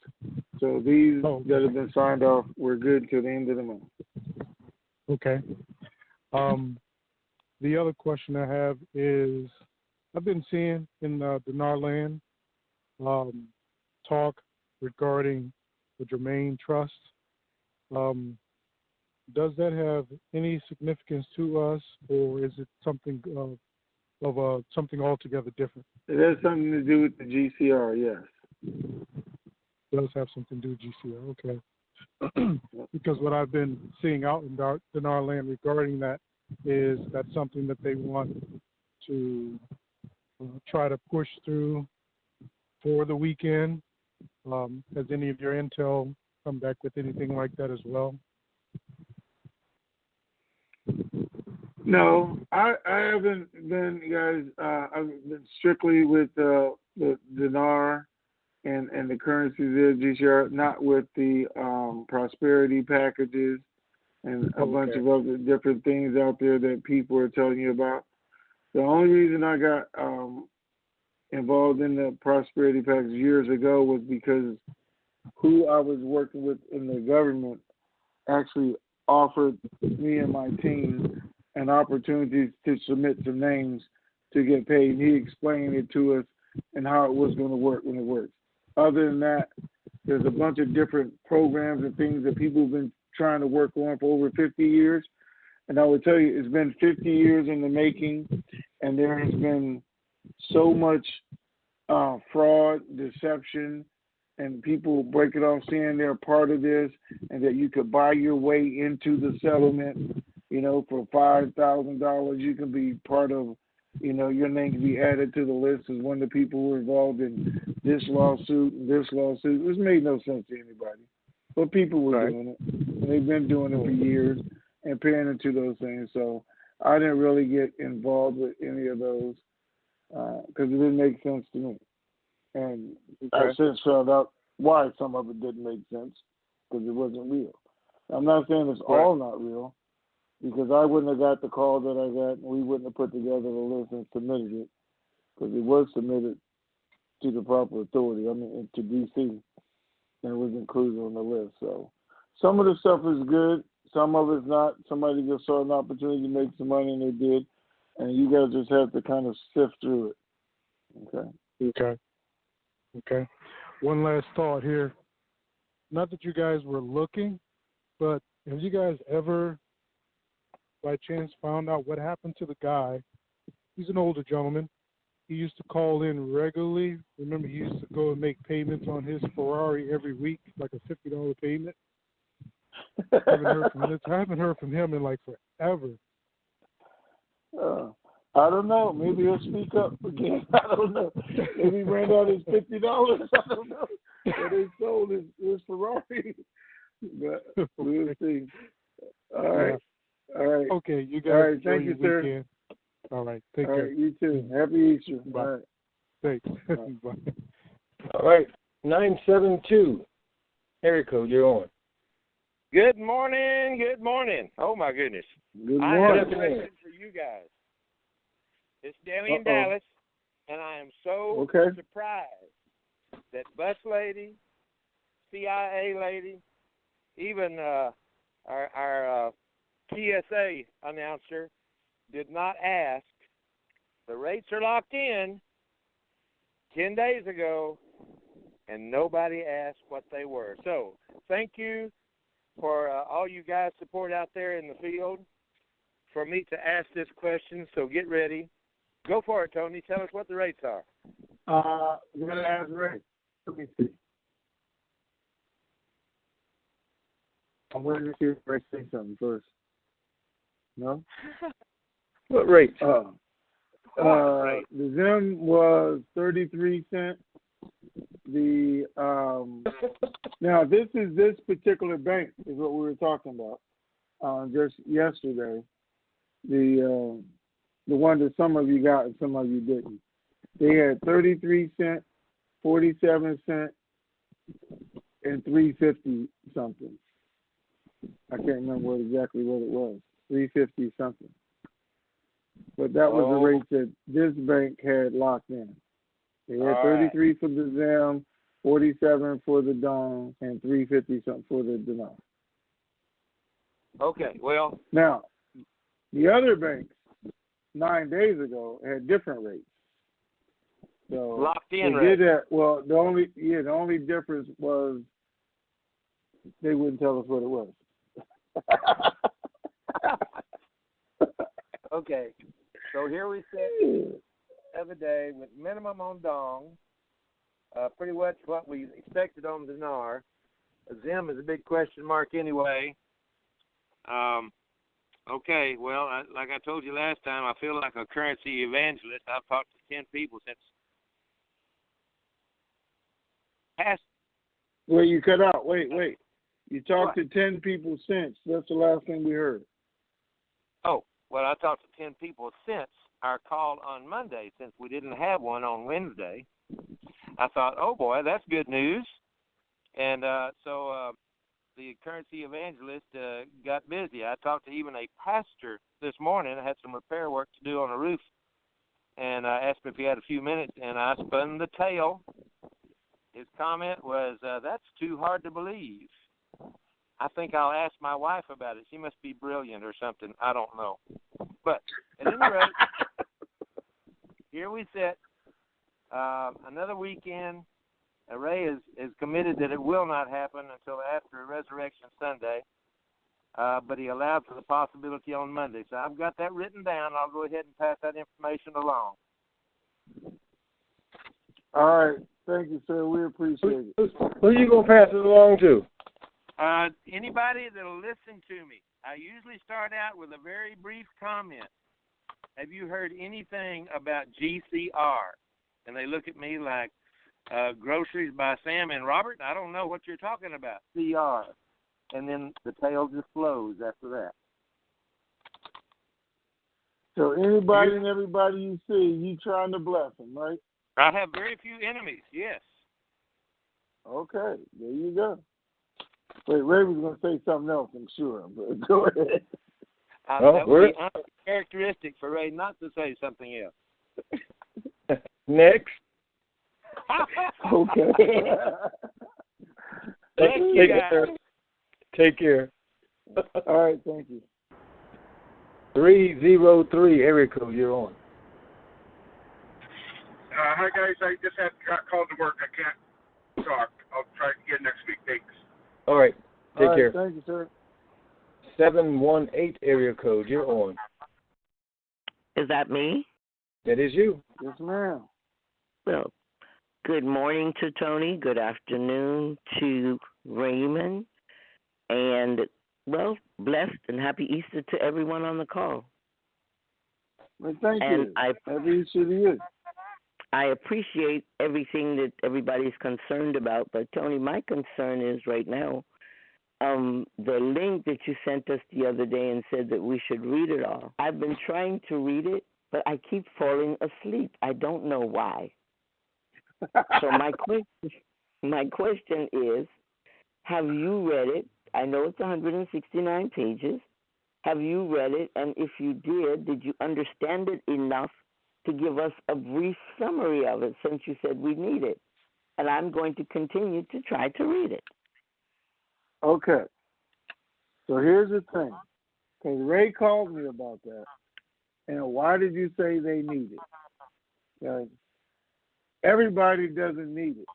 So these that have been signed off were good till the end of the month. Okay. The other question I have is, I've been seeing in the Dinar land talk regarding the Germain Trust. Does that have any significance to us, or is it something of something altogether different? It has something to do with the GCR, yes. It does have something to do with GCR, okay. Because what I've been seeing out in Dinar land regarding that is that's something that they want to try to push through for the weekend. Has any of your intel come back with anything like that as well? No, I haven't been, guys. I've been strictly with the dinar and the currencies there, GCR, not with the prosperity packages and a bunch of other different things out there that people are telling you about. The only reason I got involved in the prosperity package years ago was because who I was working with in the government actually offered me and my team an opportunity to submit some names to get paid. He explained it to us and how it was going to work when it works. Other than that, there's a bunch of different programs and things that people have been trying to work on for over 50 years. And I would tell you, it's been 50 years in the making, and there has been so much fraud, deception, and people break it off saying they're part of this and that you could buy your way into the settlement, for $5,000. You can be part of, your name can be added to the list as one of the people who were involved in this lawsuit and this lawsuit. It made no sense to anybody. But people were doing it, and they've been doing it for years and paying into those things. So I didn't really get involved with any of those because it didn't make sense to me. And I've since found out why some of it didn't make sense, because it wasn't real. I'm not saying it's all not real, because I wouldn't have got the call that I got, and we wouldn't have put together the list and submitted it, because it was submitted to the proper authority, to D.C., and it was included on the list. So some of the stuff is good, some of it's not. Somebody just saw an opportunity to make some money, and they did, and you guys just have to kind of sift through it. Okay. One last thought here. Not that you guys were looking, but have you guys ever, by chance, found out what happened to the guy? He's an older gentleman. He used to call in regularly. Remember, he used to go and make payments on his Ferrari every week, like a $50 payment. I haven't heard from him in like forever. I don't know. Maybe he'll speak up again. I don't know. Maybe he ran out his $50. I don't know. But they sold his Ferrari. But we'll see. All right. All right. Okay, you guys. All right. Thank you, sir. Weekend. All right. Take care. Right, you too. Happy Easter. Bye. All right. Thanks. Bye. Bye. All right. 972 area code. You're on. Good morning. Oh, my goodness. Good I have morning. a question for you guys. It's Danny in Dallas, and I am so surprised that bus lady, CIA lady, even our TSA announcer did not ask. The rates are locked in 10 days ago, and nobody asked what they were. So thank you for all you guys' support out there in the field for me to ask this question. So get ready. Go for it, Tony. Tell us what the rates are. I'm going to ask Ray. Let me see. I'm waiting to see if Ray say something first. No? What rate? The Zim was 33 cents. The now this particular bank is what we were talking about just yesterday. The one that some of you got and some of you didn't. They had 33 cents, 47 cents, and 350 something. I can't remember exactly what it was. 350 something. But that was the rate that this bank had locked in. They had 33 for the Zim, 47 for the Dong, and 350 something for the Dinar. Okay, well. Now, the other banks 9 days ago had different rates. So locked in rate. Well, the only difference was they wouldn't tell us what it was. Okay, so here we sit the other day with minimum on Dong, pretty much what we expected on Dinar. Zim is a big question mark anyway. Okay, well, like I told you last time, I feel like a currency evangelist. I've talked to 10 people since past. Wait, you cut out. Wait. You talked to 10 people since. That's the last thing we heard. Oh, well, I talked to 10 people since our call on Monday, since we didn't have one on Wednesday. I thought, oh, boy, that's good news. And so the currency evangelist got busy. I talked to even a pastor this morning. I had some repair work to do on the roof, and I asked him if he had a few minutes, and I spun the tale. His comment was, that's too hard to believe. I think I'll ask my wife about it. She must be brilliant or something. I don't know. But at any rate, here we sit. Another weekend. Ray is committed that it will not happen until after Resurrection Sunday. But he allowed for the possibility on Monday. So I've got that written down. I'll go ahead and pass that information along. All right. Thank you, sir. We appreciate it. Who are you going to pass it along to? Anybody that will listen to me. I usually start out with a very brief comment. Have you heard anything about GCR? And they look at me like, Groceries by Sam and Robert? I don't know what you're talking about. CR. And then the tale just flows after that. So anybody and everybody you see, you trying to bless them, right? I have very few enemies, yes. Okay, there you go. Wait, Ray was going to say something else, I'm sure. But go ahead. That would be uncharacteristic for Ray not to say something else. Next. Okay. Take care. All right, thank you. 303 area code, you're on. Hi, guys. I just got called to work. I can't talk. I'll try again next week. Thanks. All right. Take care. Thank you, sir. 718 area code, you're on. Is that me? That is you. Yes, ma'am. Well, good morning to Tony. Good afternoon to Raymond. And, well, blessed and happy Easter to everyone on the call. Well, thank you. Happy Easter to you. I appreciate everything that everybody's concerned about, but, Tony, my concern is right now, the link that you sent us the other day and said that we should read it all. I've been trying to read it, but I keep falling asleep. I don't know why. So my question is, have you read it? I know it's 169 pages. Have you read it? And if you did you understand it enough to give us a brief summary of it since you said we need it. And I'm going to continue to try to read it. Okay. So here's the thing. Because Ray called me about that. And why did you say they need it? Okay. Everybody doesn't need it.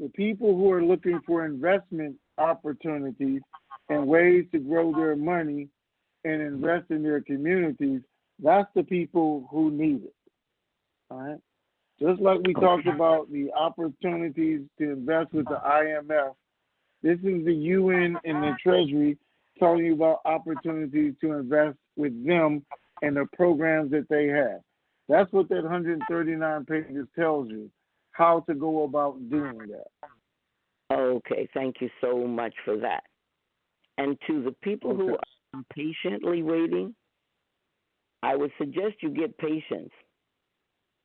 The people who are looking for investment opportunities and ways to grow their money and invest in their communities, that's the people who need it. All right? Just like we talked about the opportunities to invest with the IMF, this is the UN and the Treasury telling you about opportunities to invest with them and the programs that they have. That's what that 139 pages tells you, how to go about doing that. Okay, thank you so much for that. And to the people who are patiently waiting, I would suggest you get patience.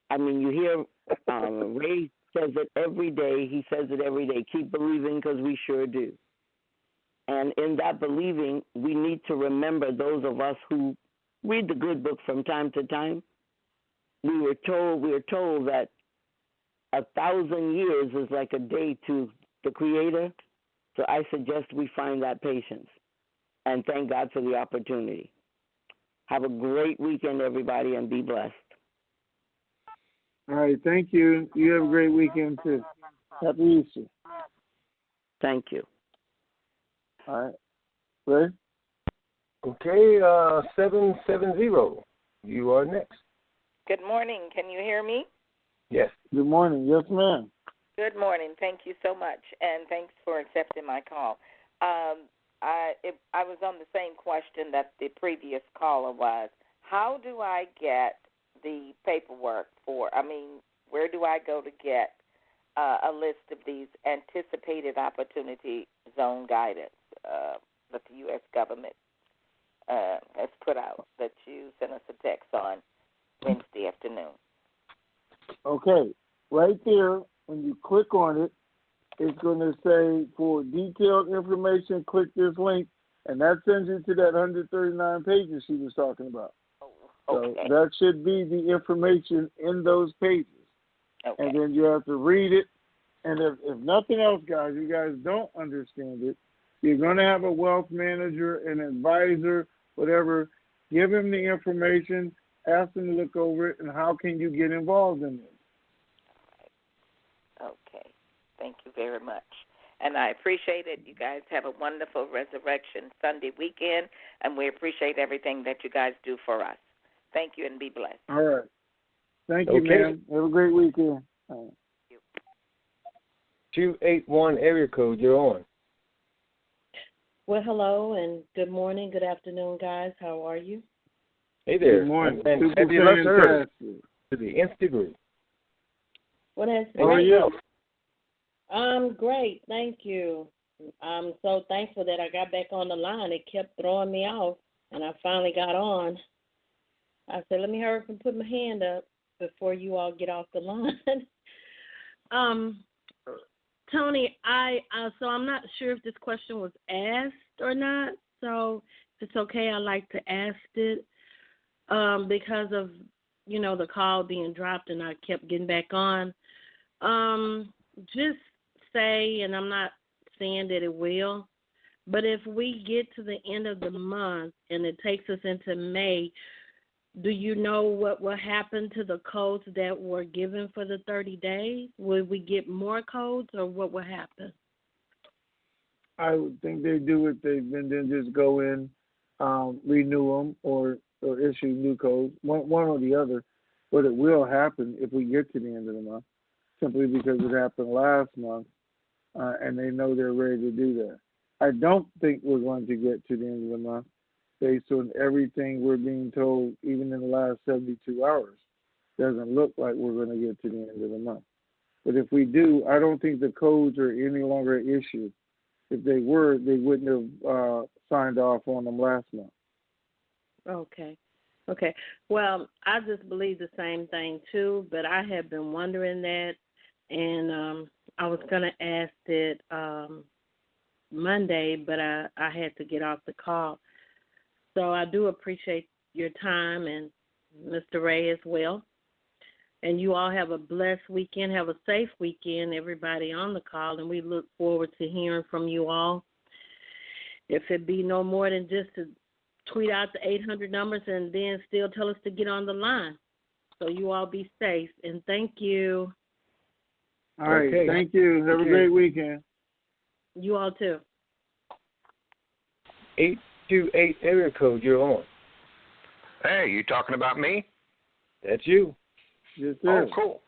I mean, you hear Ray says it every day. He says it every day. Keep believing because we sure do. And in that believing, we need to remember those of us who read the good book from time to time. We are told that 1,000 years is like a day to the Creator. So I suggest we find that patience. And thank God for the opportunity. Have a great weekend, everybody, and be blessed. All right, thank you. You have a great weekend, too. Happy Easter. Thank you. All right. Ray? Okay, 770. You are next. Good morning. Can you hear me? Yes. Good morning. Yes, ma'am. Good morning. Thank you so much, and thanks for accepting my call. I was on the same question that the previous caller was. How do I get the paperwork where do I go to get a list of these anticipated opportunity zone guidance that the U.S. government has put out that you sent us a text on Wednesday afternoon? Okay. Right there, when you click on it, it's going to say, for detailed information, click this link, and that sends you to that 139 pages she was talking about. Okay. So that should be the information in those pages. Okay. And then you have to read it. And if nothing else, guys, you guys don't understand it, you're going to have a wealth manager, an advisor, whatever. Give him the information, ask him to look over it, and how can you get involved in this? Okay. Thank you very much. And I appreciate it. You guys have a wonderful Resurrection Sunday weekend, and we appreciate everything that you guys do for us. Thank you, and be blessed. All right. Thank you, ma'am. Have a great weekend. All right. 281 area code, you're on. Well, hello, and good morning, good afternoon, guys. How are you? Hey there. Good morning. And fabulous earth to the nth degree. What has How are you? I'm great, thank you. I'm so thankful that I got back on the line. It kept throwing me off, and I finally got on. I said, let me hurry up and put my hand up before you all get off the line. Tony, so I'm not sure if this question was asked or not. So if it's okay, I'd like to ask it because of, the call being dropped and I kept getting back on. Just say, and I'm not saying that it will, but if we get to the end of the month and it takes us into May, do you know what will happen to the codes that were given for the 30 days? Will we get more codes, or what will happen? I would think they do what they've been doing, just go in, renew them, or issue new codes, one or the other. But it will happen if we get to the end of the month, simply because it happened last month, and they know they're ready to do that. I don't think we're going to get to the end of the month, based on everything we're being told, even in the last 72 hours. Doesn't look like we're going to get to the end of the month. But if we do, I don't think the codes are any longer an issue. If they were, they wouldn't have signed off on them last month. Okay. Well, I just believe the same thing, too, but I have been wondering that, and I was going to ask it Monday, but I had to get off the call. So I do appreciate your time and Mr. Ray, as well. And you all have a blessed weekend. Have a safe weekend, everybody on the call, and we look forward to hearing from you all. If it be no more than just to tweet out the 800 numbers and then still tell us to get on the line. So you all be safe, and thank you. All right, thank you. Have a great weekend. You all too. 828 area code, you're on. Hey, you talking about me? That's you. Yes, sir. Oh, cool.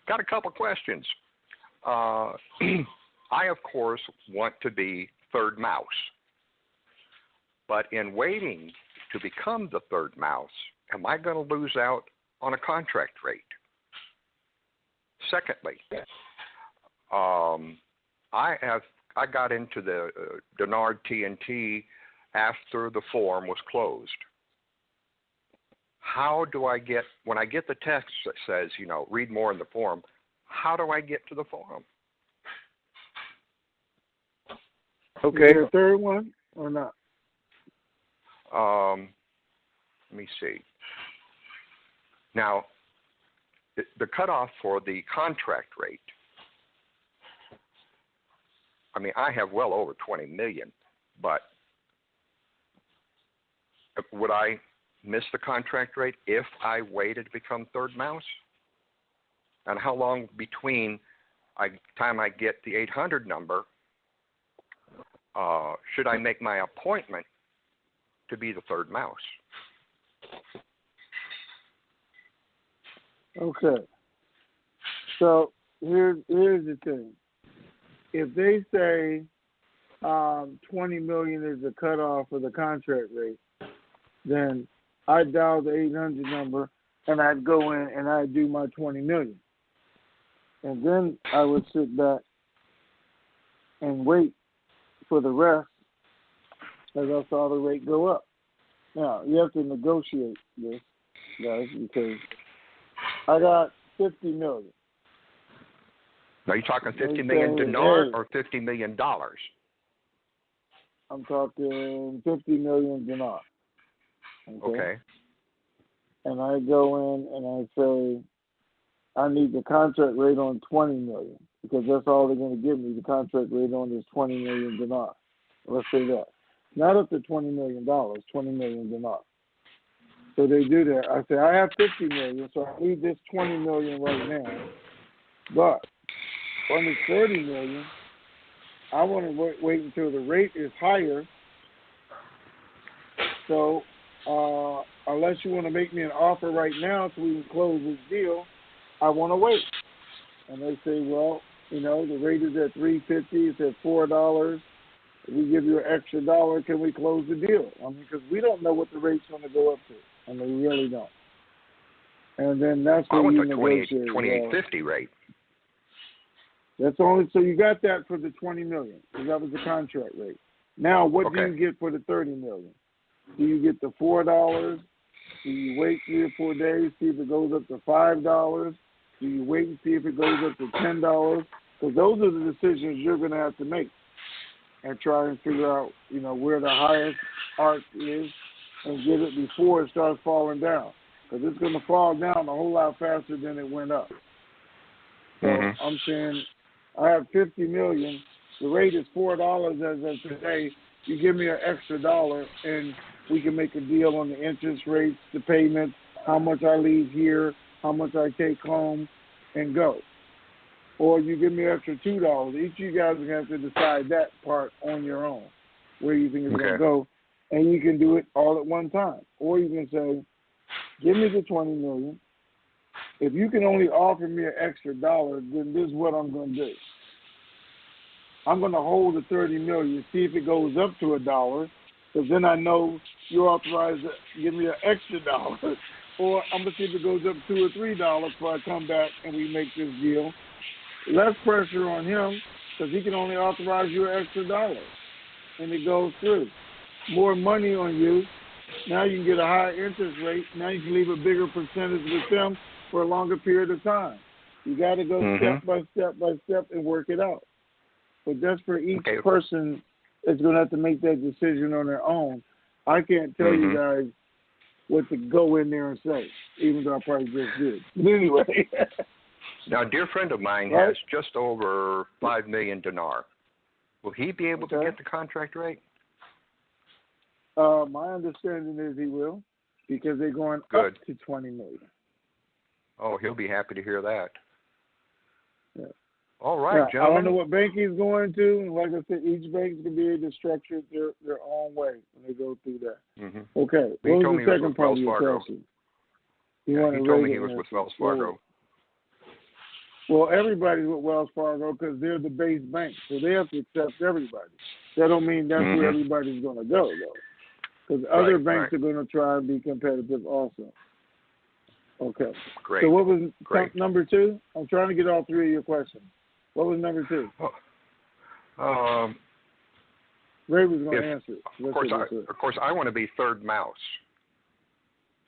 Got a couple questions. I, of course, want to be third mouse. But in waiting to become the third mouse, am I going to lose out on a contract rate? Secondly, I got into the Dinar TNT after the forum was closed. How do I get, when I get the text that says, read more in the forum, how do I get to the forum? Okay. Is there a third one or not? Let me see. Now, the cutoff for the contract rate, I mean, I have well over 20 million, but would I miss the contract rate if I waited to become third mouse? And how long between time I get the 800 number should I make my appointment to be the third mouse? Okay. So here's the thing. If they say 20 million is the cutoff for the contract rate, then I dial the 800 number and I'd go in and I'd do my 20 million. And then I would sit back and wait for the rest as I saw the rate go up. Now, you have to negotiate this, guys, because I got 50 million. Are you talking 50 million dinar or $50 million? I'm talking 50 million dinar. Okay. And I go in and I say, I need the contract rate on 20 million because that's all they're going to give me. The contract rate on is 20 million dinar. Let's say that. Not up to $20 million, 20 million dinar. So they do that. I say, I have 50 million, so I need this 20 million right now. But on the 30 million, I want to wait until the rate is higher. So unless you want to make me an offer right now so we can close this deal, I want to wait. And they say, well, the rate is at $3.50, it's at $4. If we give you an extra $1, can we close the deal? I mean, because we don't know what the rate's going to go up to. I mean, we really don't. And then that's where you negotiate. 28.50 rate. That's only, so you got that for the 20 million, because that was the contract rate. Now, what do you get for the 30 million? Do you get the $4? Do you wait 3 or 4 days, see if it goes up to $5? Do you wait and see if it goes up to $10? Because those are the decisions you're going to have to make and try and figure out, where the highest arc is and get it before it starts falling down. Because it's going to fall down a whole lot faster than it went up. So I'm saying I have 50 million. The rate is $4 as of today. You give me an extra $1 and we can make a deal on the interest rates, the payments, how much I leave here, how much I take home, and go. Or you give me an extra $2. Each of you guys are going to have to decide that part on your own, where you think it's going to go. And you can do it all at one time. Or you can say, give me the 20 million. If you can only offer me an extra $1, then this is what I'm going to do. I'm going to hold the 30 million, see if it goes up to $1, because then I know you're authorized to give me an extra $1. Or I'm going to see if it goes up $2 or $3 before I come back and we make this deal. Less pressure on him, because he can only authorize you an extra $1. And it goes through. More money on you. Now you can get a higher interest rate. Now you can leave a bigger percentage with them for a longer period of time. You got to go step by step by step and work it out. But that's for each person is going to have to make that decision on their own. I can't tell you guys what to go in there and say, even though I probably just did. But anyway. Now, a dear friend of mine has just over 5 million dinar. Will he be able to get the contract rate? My understanding is he will, because they're going up to 20 million. Oh, he'll be happy to hear that. Yeah. All right, now, gentlemen. I don't know what bank he's going to. And like I said, each bank's going to be able to structure it their own way when they go through that. Mm-hmm. Okay. He what told was me the he was second with part Wells of your Fargo. question? He told me he was with Wells Fargo. Well, everybody's with Wells Fargo because they're the base bank, so they have to accept everybody. That don't mean that's where everybody's going to go, though, because other banks are going to try and be competitive also. Okay. Great. So what was number two? I'm trying to get all three of your questions. What was number two? Ray was going to answer it. Of course, I want to be third mouse.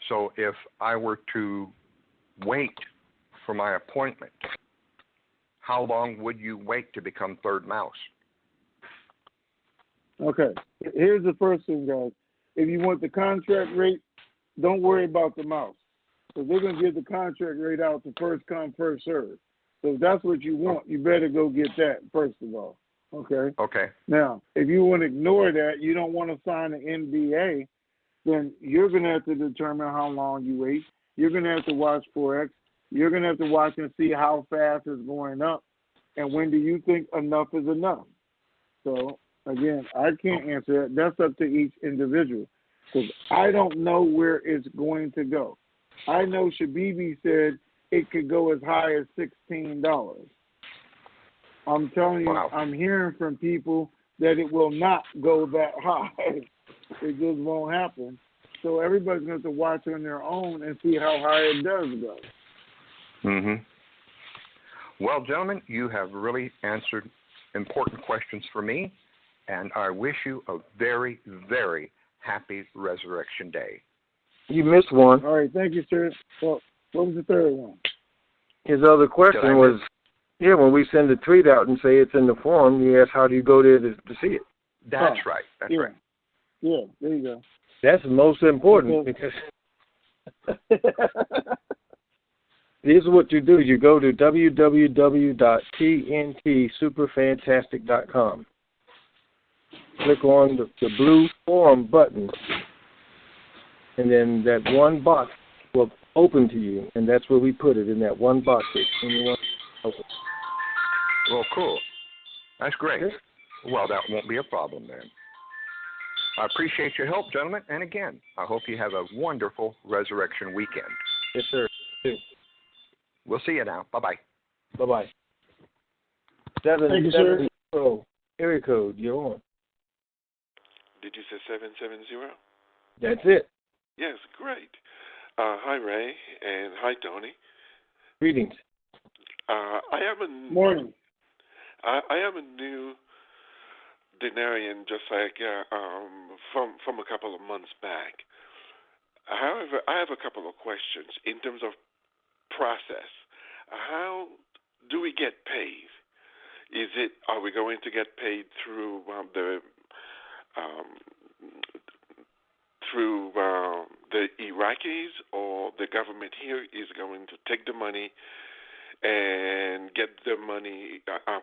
So if I were to wait for my appointment, how long would you wait to become third mouse? Okay. Here's the first thing, guys. If you want the contract rate, don't worry about the mouse. Because they're going to give the contract rate out to first come, first serve. So if that's what you want, you better go get that, first of all. Okay? Okay. Now, if you want to ignore that, you don't want to sign an NDA, then you're going to have to determine how long you wait. You're going to have to watch Forex. You're going to have to watch and see how fast it's going up. And when do you think enough is enough? So, again, I can't answer that. That's up to each individual. Because I don't know where it's going to go. I know Shabibi said it could go as high as $16. I'm telling you, I'm hearing from people that it will not go that high. It just won't happen. So everybody's going to have to watch on their own and see how high it does go. Well, gentlemen, you have really answered important questions for me, and I wish you a very, very happy Resurrection Day. You missed one. All right, thank you, sir. Well, what was the third one? His other question was, when we send a tweet out and say it's in the forum, you ask, how do you go there to see it? That's right. That's right. Yeah, there you go. That's most important because this is what you do. You go to www.TNTSUPERFANTASTIC.com. Click on the blue forum button, and then that one box will open to you, and that's where we put it, in that one box that anyone opens. Well, cool. That's great. Well, that won't be a problem then. I appreciate your help, gentlemen, and again, I hope you have a wonderful Resurrection weekend. Yes, sir. We'll see you now. Bye-bye. Bye-bye. Thank you, sir. Area code, you're on. Did you say 770? That's it. Yes, great. Hi, Ray, and hi, Tony. Greetings. Morning. I am a new Dinarian, just like from a couple of months back. However, I have a couple of questions in terms of process. How do we get paid? Are we going to get paid through the Iraqis, or the government here is going to take the money and get the money,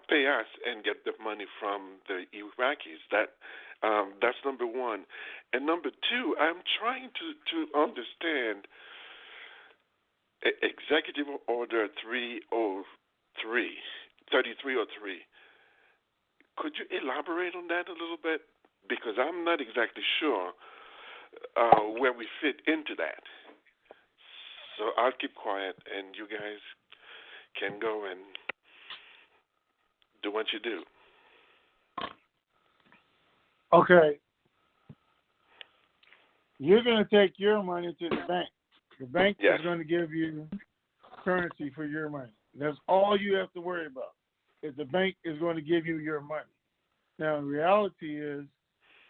pay us and get the money from the Iraqis? That's number one. And number two, I'm trying to understand Executive Order 3303. Could you elaborate on that a little bit? Because I'm not exactly sure where we fit into that. So I'll keep quiet, and you guys can go and do what you do. Okay. You're going to take your money to the bank. The bank is going to give you currency for your money. That's all you have to worry about, is the bank is going to give you your money. Now, the reality is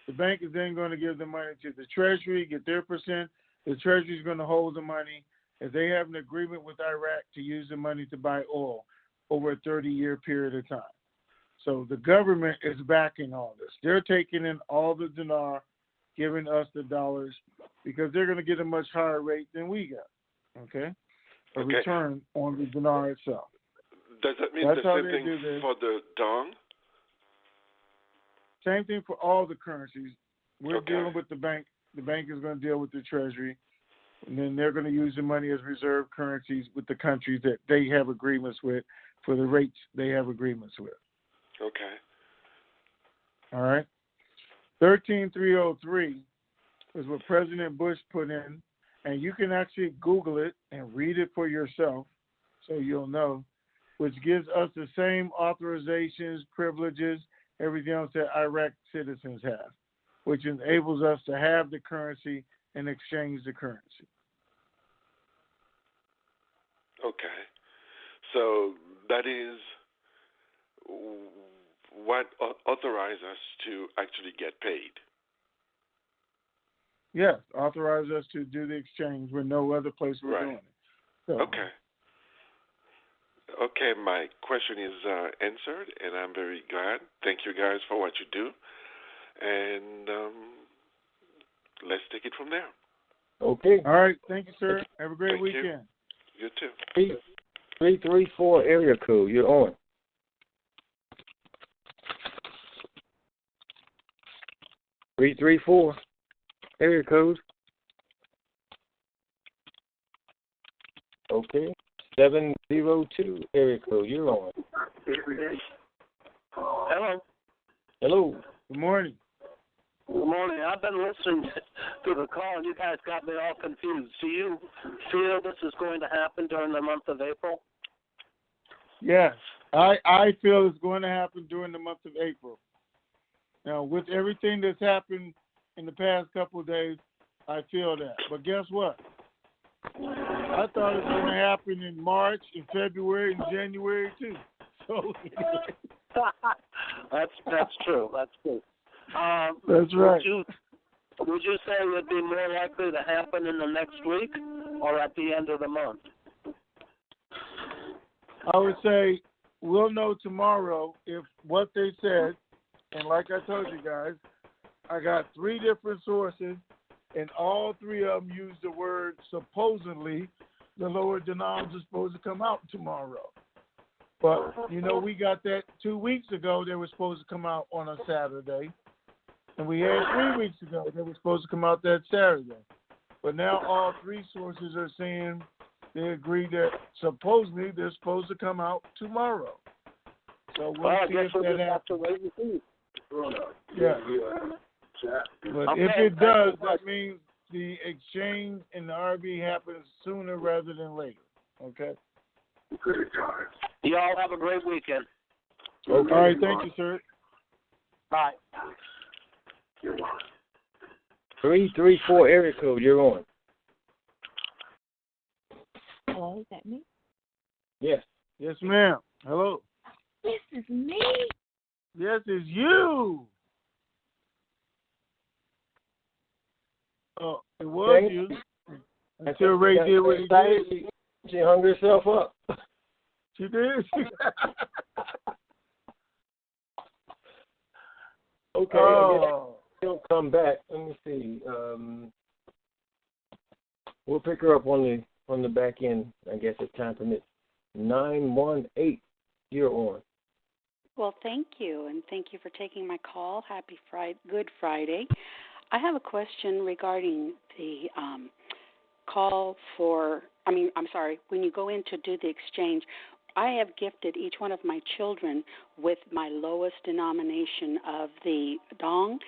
the bank is then going to give the money to the Treasury, get their percent. The Treasury is going to hold the money, as they have an agreement with Iraq to use the money to buy oil over a 30-year period of time. So the government is backing all this. They're taking in all the dinar giving us the dollars because they're going to get a much higher rate than we got. Okay? A return on the dinar itself. Does that mean That's the how same they thing do this. for the dong? Same thing for all the currencies. We're dealing with the bank. The bank is going to deal with the treasury. And then they're going to use the money as reserve currencies with the countries that they have agreements with for the rates they have agreements with. Okay. All right. 13303 is what President Bush put in, and you can actually Google it and read it for yourself so you'll know, which gives us the same authorizations, privileges, everything else that Iraq citizens have, which enables us to have the currency and exchange the currency. Okay. So that is what authorizes us to actually get paid. Yes, authorize us to do the exchange when no other place we're doing it. So, Okay. Okay, my question is answered, and I'm very glad. Thank you guys for what you do, and let's take it from there. Okay. All right. Thank you, sir. Have a great weekend. You too. 334 area code. You're on. Three 334 area code. Okay. 702 area code. You're on. Hello. Hello. Good morning. Good morning. I've been listening to the call, and you guys got me all confused. Do you feel this is going to happen during the month of April? Yes, I feel it's going to happen during the month of April. Now, with everything that's happened in the past couple of days, I feel that. But guess what? I thought it was going to happen in March, in February, and January too. So that's true. That's true. That's right. Would you say it would be more likely to happen in the next week or at the end of the month? I would say we'll know tomorrow if what they said, and like I told you guys, I got 3 different sources, and all 3 of them use the word supposedly the lower denoms are supposed to come out tomorrow. But, you know, we got that 2 weeks ago. They were supposed to come out on a Saturday. And we had 3 weeks ago. They were supposed to come out that Saturday. But now all 3 sources are saying they agree that supposedly they're supposed to come out tomorrow. So we'll see if that happens. Yeah. But if it does, that means the exchange and the RV happens sooner rather than later. Okay? You all have a great weekend. Okay. All right, thank you, sir. Bye. 334 area code. You're on. Hello, is that me? Yes. Yes, ma'am. Hello. This is me. Yes, it's you. Oh, it was you. Until Ray did what he did. She hung herself up. She did. Okay. Oh. She'll come back. Let me see. We'll pick her up on the back end. I guess if time permits. 918. You're on. Well, thank you, and thank you for taking my call. Happy Friday, Good Friday. I have a question regarding the call for. When you go in to do the exchange, I have gifted each one of my children with my lowest denomination of the dong,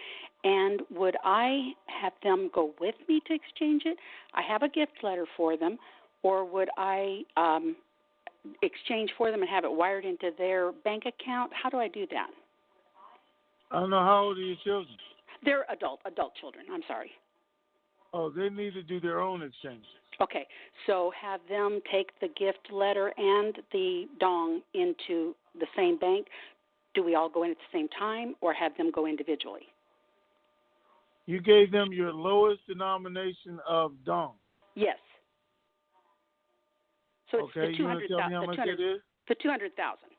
and would I have them go with me to exchange it? I have a gift letter for them, or would I exchange for them and have it wired into their bank account? How do I do that? I don't know. How old are your children? They're adult children. I'm sorry. Oh, they need to do their own exchanges. Okay, so have them take the gift letter and the dong into the same bank. Do we all go in at the same time, or have them go individually? You gave them your lowest denomination of dong. Yes. So it's okay, the 200,000. The 200,000.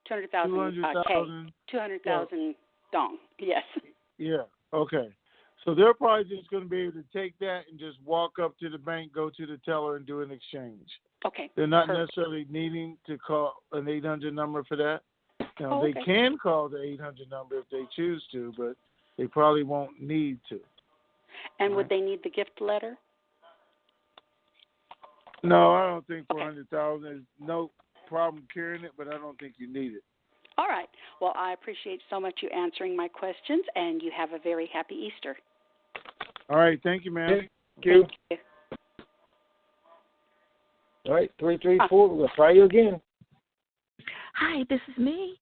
200,000 200,000 200,000 dong. Yes. Yeah. Okay. So they're probably just going to be able to take that and just walk up to the bank, go to the teller, and do an exchange. Okay. They're not necessarily needing to call an 800 number for that. Now, okay. They can call the 800 number if they choose to, but they probably won't need to. And would they need the gift letter? No, I don't think $400,000. There's no problem carrying it, but I don't think you need it. All right. Well, I appreciate so much you answering my questions, and you have a very happy Easter. All right. Thank you, ma'am. Thank you. Thank you. All right, 334. We're going to try you again. Hi, this is me.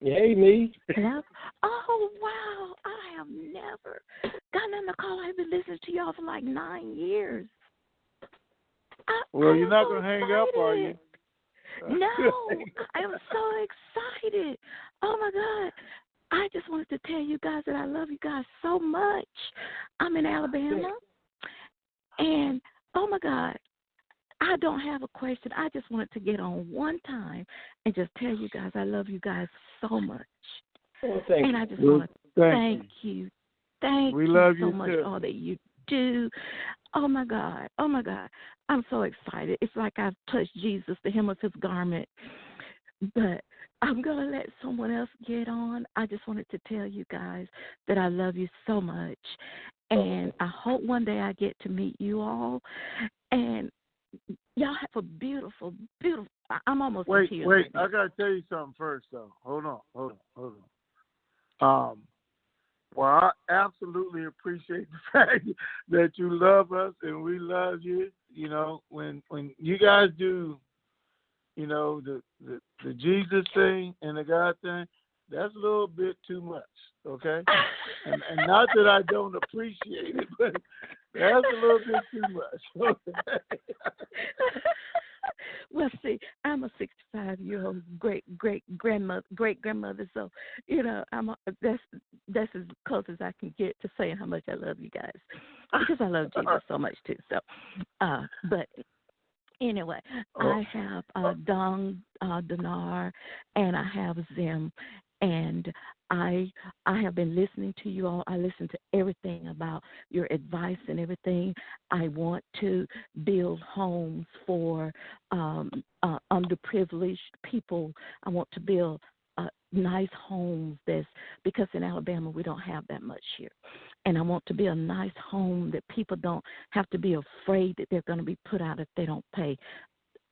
Hey, me. Hello? Oh, wow. I have never gotten on the call. I've been listening to y'all for like 9 years. Well, you're not going to hang up, are you? No, I am so excited. Oh, my God. I just wanted to tell you guys that I love you guys so much. I'm in Alabama, and, oh, my God, I don't have a question. I just wanted to get on one time and just tell you guys I love you guys so much. Well, and I just want to thank you. Thank you so much for all that you do. Oh, my God. Oh, my God. I'm so excited. It's like I've touched Jesus, the hem of his garment. But I'm going to let someone else get on. I just wanted to tell you guys that I love you so much. And I hope one day I get to meet you all. And y'all have a beautiful, beautiful. I'm almost in tears. Wait. I got to tell you something first, though. Hold on. Well, I absolutely appreciate the fact that you love us and we love you. You know, when you guys do, you know, the Jesus thing and the God thing, that's a little bit too much, okay? and not that I don't appreciate it, but that's a little bit too much. Okay? Well, see, I'm a 65-year-old great grandmother, so you know that's as close as I can get to saying how much I love you guys, because I love Jesus so much too. So, but anyway, I have Dinar, and I have Zim, and I have been listening to you all. I listen to everything about your advice and everything. I want to build homes for underprivileged people. I want to build nice homes because in Alabama we don't have that much here. And I want to build a nice home that people don't have to be afraid that they're going to be put out if they don't pay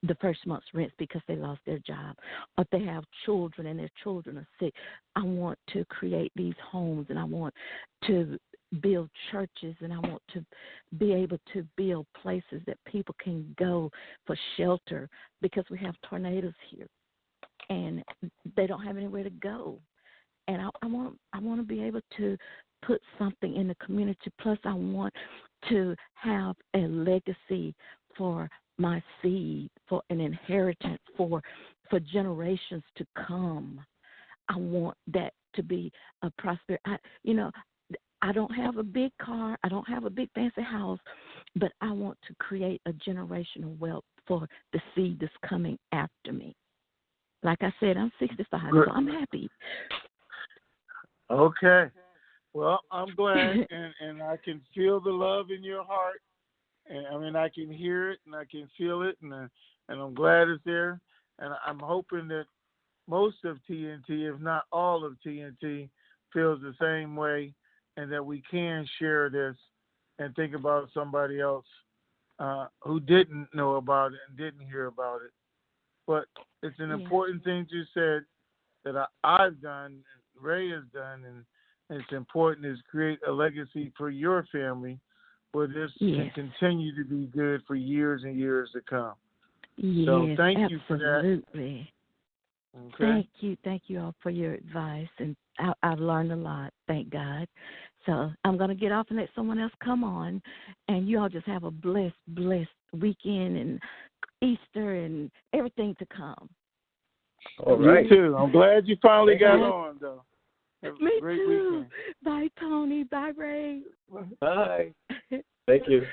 the first month's rent because they lost their job, or if they have children and their children are sick. I want to create these homes, and I want to build churches, and I want to be able to build places that people can go for shelter, because we have tornadoes here, and they don't have anywhere to go. And I want to be able to put something in the community. Plus, I want to have a legacy for my seed, for an inheritance for generations to come. I want that to be a prosperous. I don't have a big car. I don't have a big fancy house, but I want to create a generational wealth for the seed that's coming after me. Like I said, I'm 65, so I'm happy. Okay. Well, I'm glad, and I can feel the love in your heart. And I mean, I can hear it and I can feel it, and I'm glad it's there. And I'm hoping that most of TNT, if not all of TNT, feels the same way, and that we can share this and think about somebody else who didn't know about it and didn't hear about it. But it's an important thing you said that I've done, and Ray has done, and it's important is create a legacy for your family where this can continue to be good for years and years to come. Yes, so thank absolutely. you for that. Okay. Thank you all for your advice, and I've learned a lot, thank God. So I'm going to get off and let someone else come on, and you all just have a blessed weekend and Easter and everything to come. All right. You too. I'm glad you finally got on, though. Me great too. Weekend. Bye, Tony. Bye, Ray. Bye. Thank you.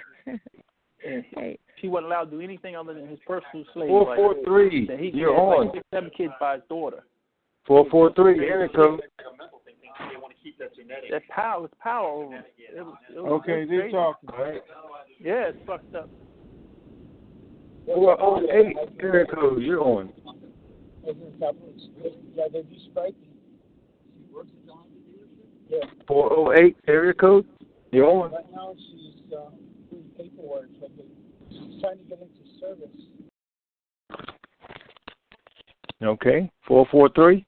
Hey. He wasn't allowed to do anything other than his personal slave. 443. Like, he You're had on. like 6, 7 kids by his daughter. 443. Here it comes. That power was power over. It was Okay, they're talking. Right. Yeah, it's fucked up. Well, 08 area code, you're on. 408 area code, you're on. Right now she's doing paperwork, but she's trying to get into service. Okay, 443.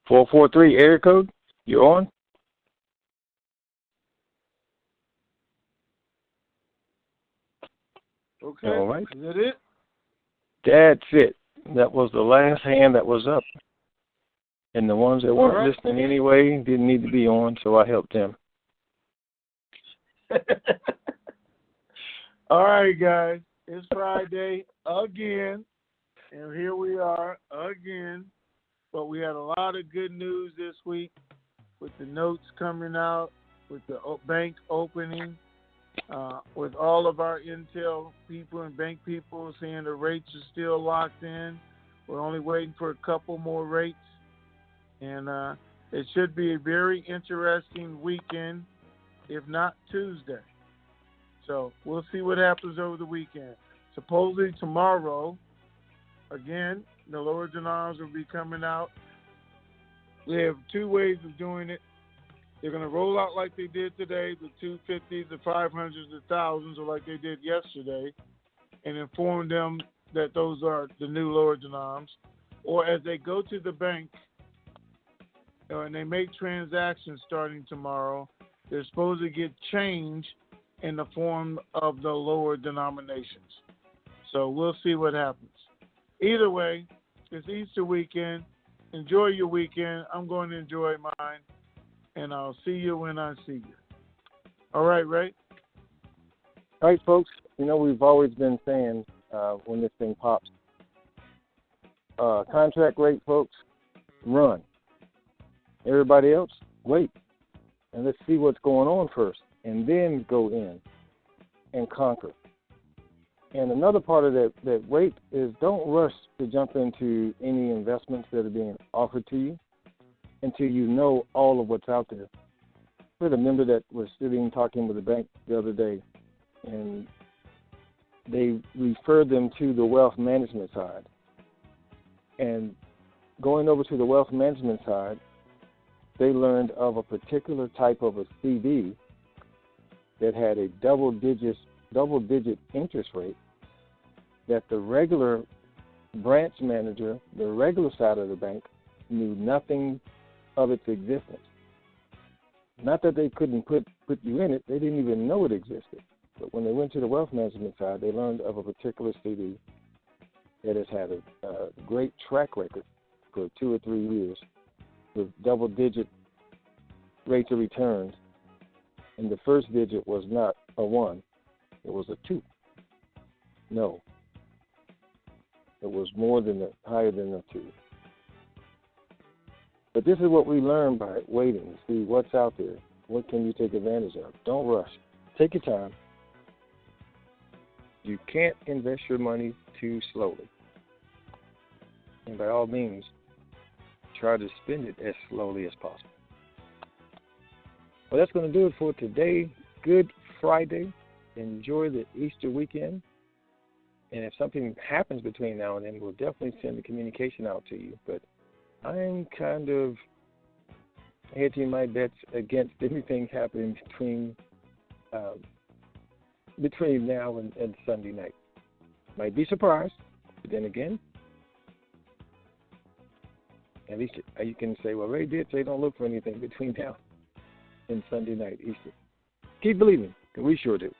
443 area code, you're on. Okay. All right. Is that it? That's it. That was the last hand that was up. And the ones that weren't right. listening anyway didn't need to be on, so I helped them. All right, guys. It's Friday again. And here we are again. But we had a lot of good news this week with the notes coming out, with the bank opening, with all of our Intel people and bank people saying the rates are still locked in. We're only waiting for a couple more rates. And it should be a very interesting weekend, if not Tuesday. So we'll see what happens over the weekend. Supposedly tomorrow, again, the lower dinars will be coming out. We have two ways of doing it. They're going to roll out like they did today, the 250s, the 500s, the 1000s, or like they did yesterday, and inform them that those are the new lower dinars. Or as they go to the bank and they make transactions starting tomorrow, they're supposed to get change in the form of the lower denominations. So we'll see what happens. Either way, it's Easter weekend. Enjoy your weekend. I'm going to enjoy mine. And I'll see you when I see you. All right, Ray? All right, folks. You know, we've always been saying when this thing pops, contract rate, folks, run. Everybody else, wait. And let's see what's going on first. And then go in and conquer. And another part of that wait is don't rush to jump into any investments that are being offered to you until you know all of what's out there. We had a member that was sitting talking with the bank the other day, and they referred them to the wealth management side. And going over to the wealth management side, they learned of a particular type of a CD that had a double-digit interest rate that the regular branch manager, the regular side of the bank, knew nothing of its existence. Not that they couldn't put you in it, they didn't even know it existed. But when they went to the wealth management side, they learned of a particular CD that has had a great track record for 2 or 3 years with double-digit rates of returns. And the first digit was not a 1, it was a 2. No. It was higher than a 2. But this is what we learn by waiting to see what's out there. What can you take advantage of? Don't rush. Take your time. You can't invest your money too slowly. And by all means, try to spend it as slowly as possible. Well, that's going to do it for today. Good Friday. Enjoy the Easter weekend. And if something happens between now and then, we'll definitely send the communication out to you. But I'm kind of hedging my bets against anything happening between now and Sunday night. Might be surprised, but then again, at least you can say, well, Ray did say don't look for anything between now and Sunday night, Easter. Keep believing, because we sure do.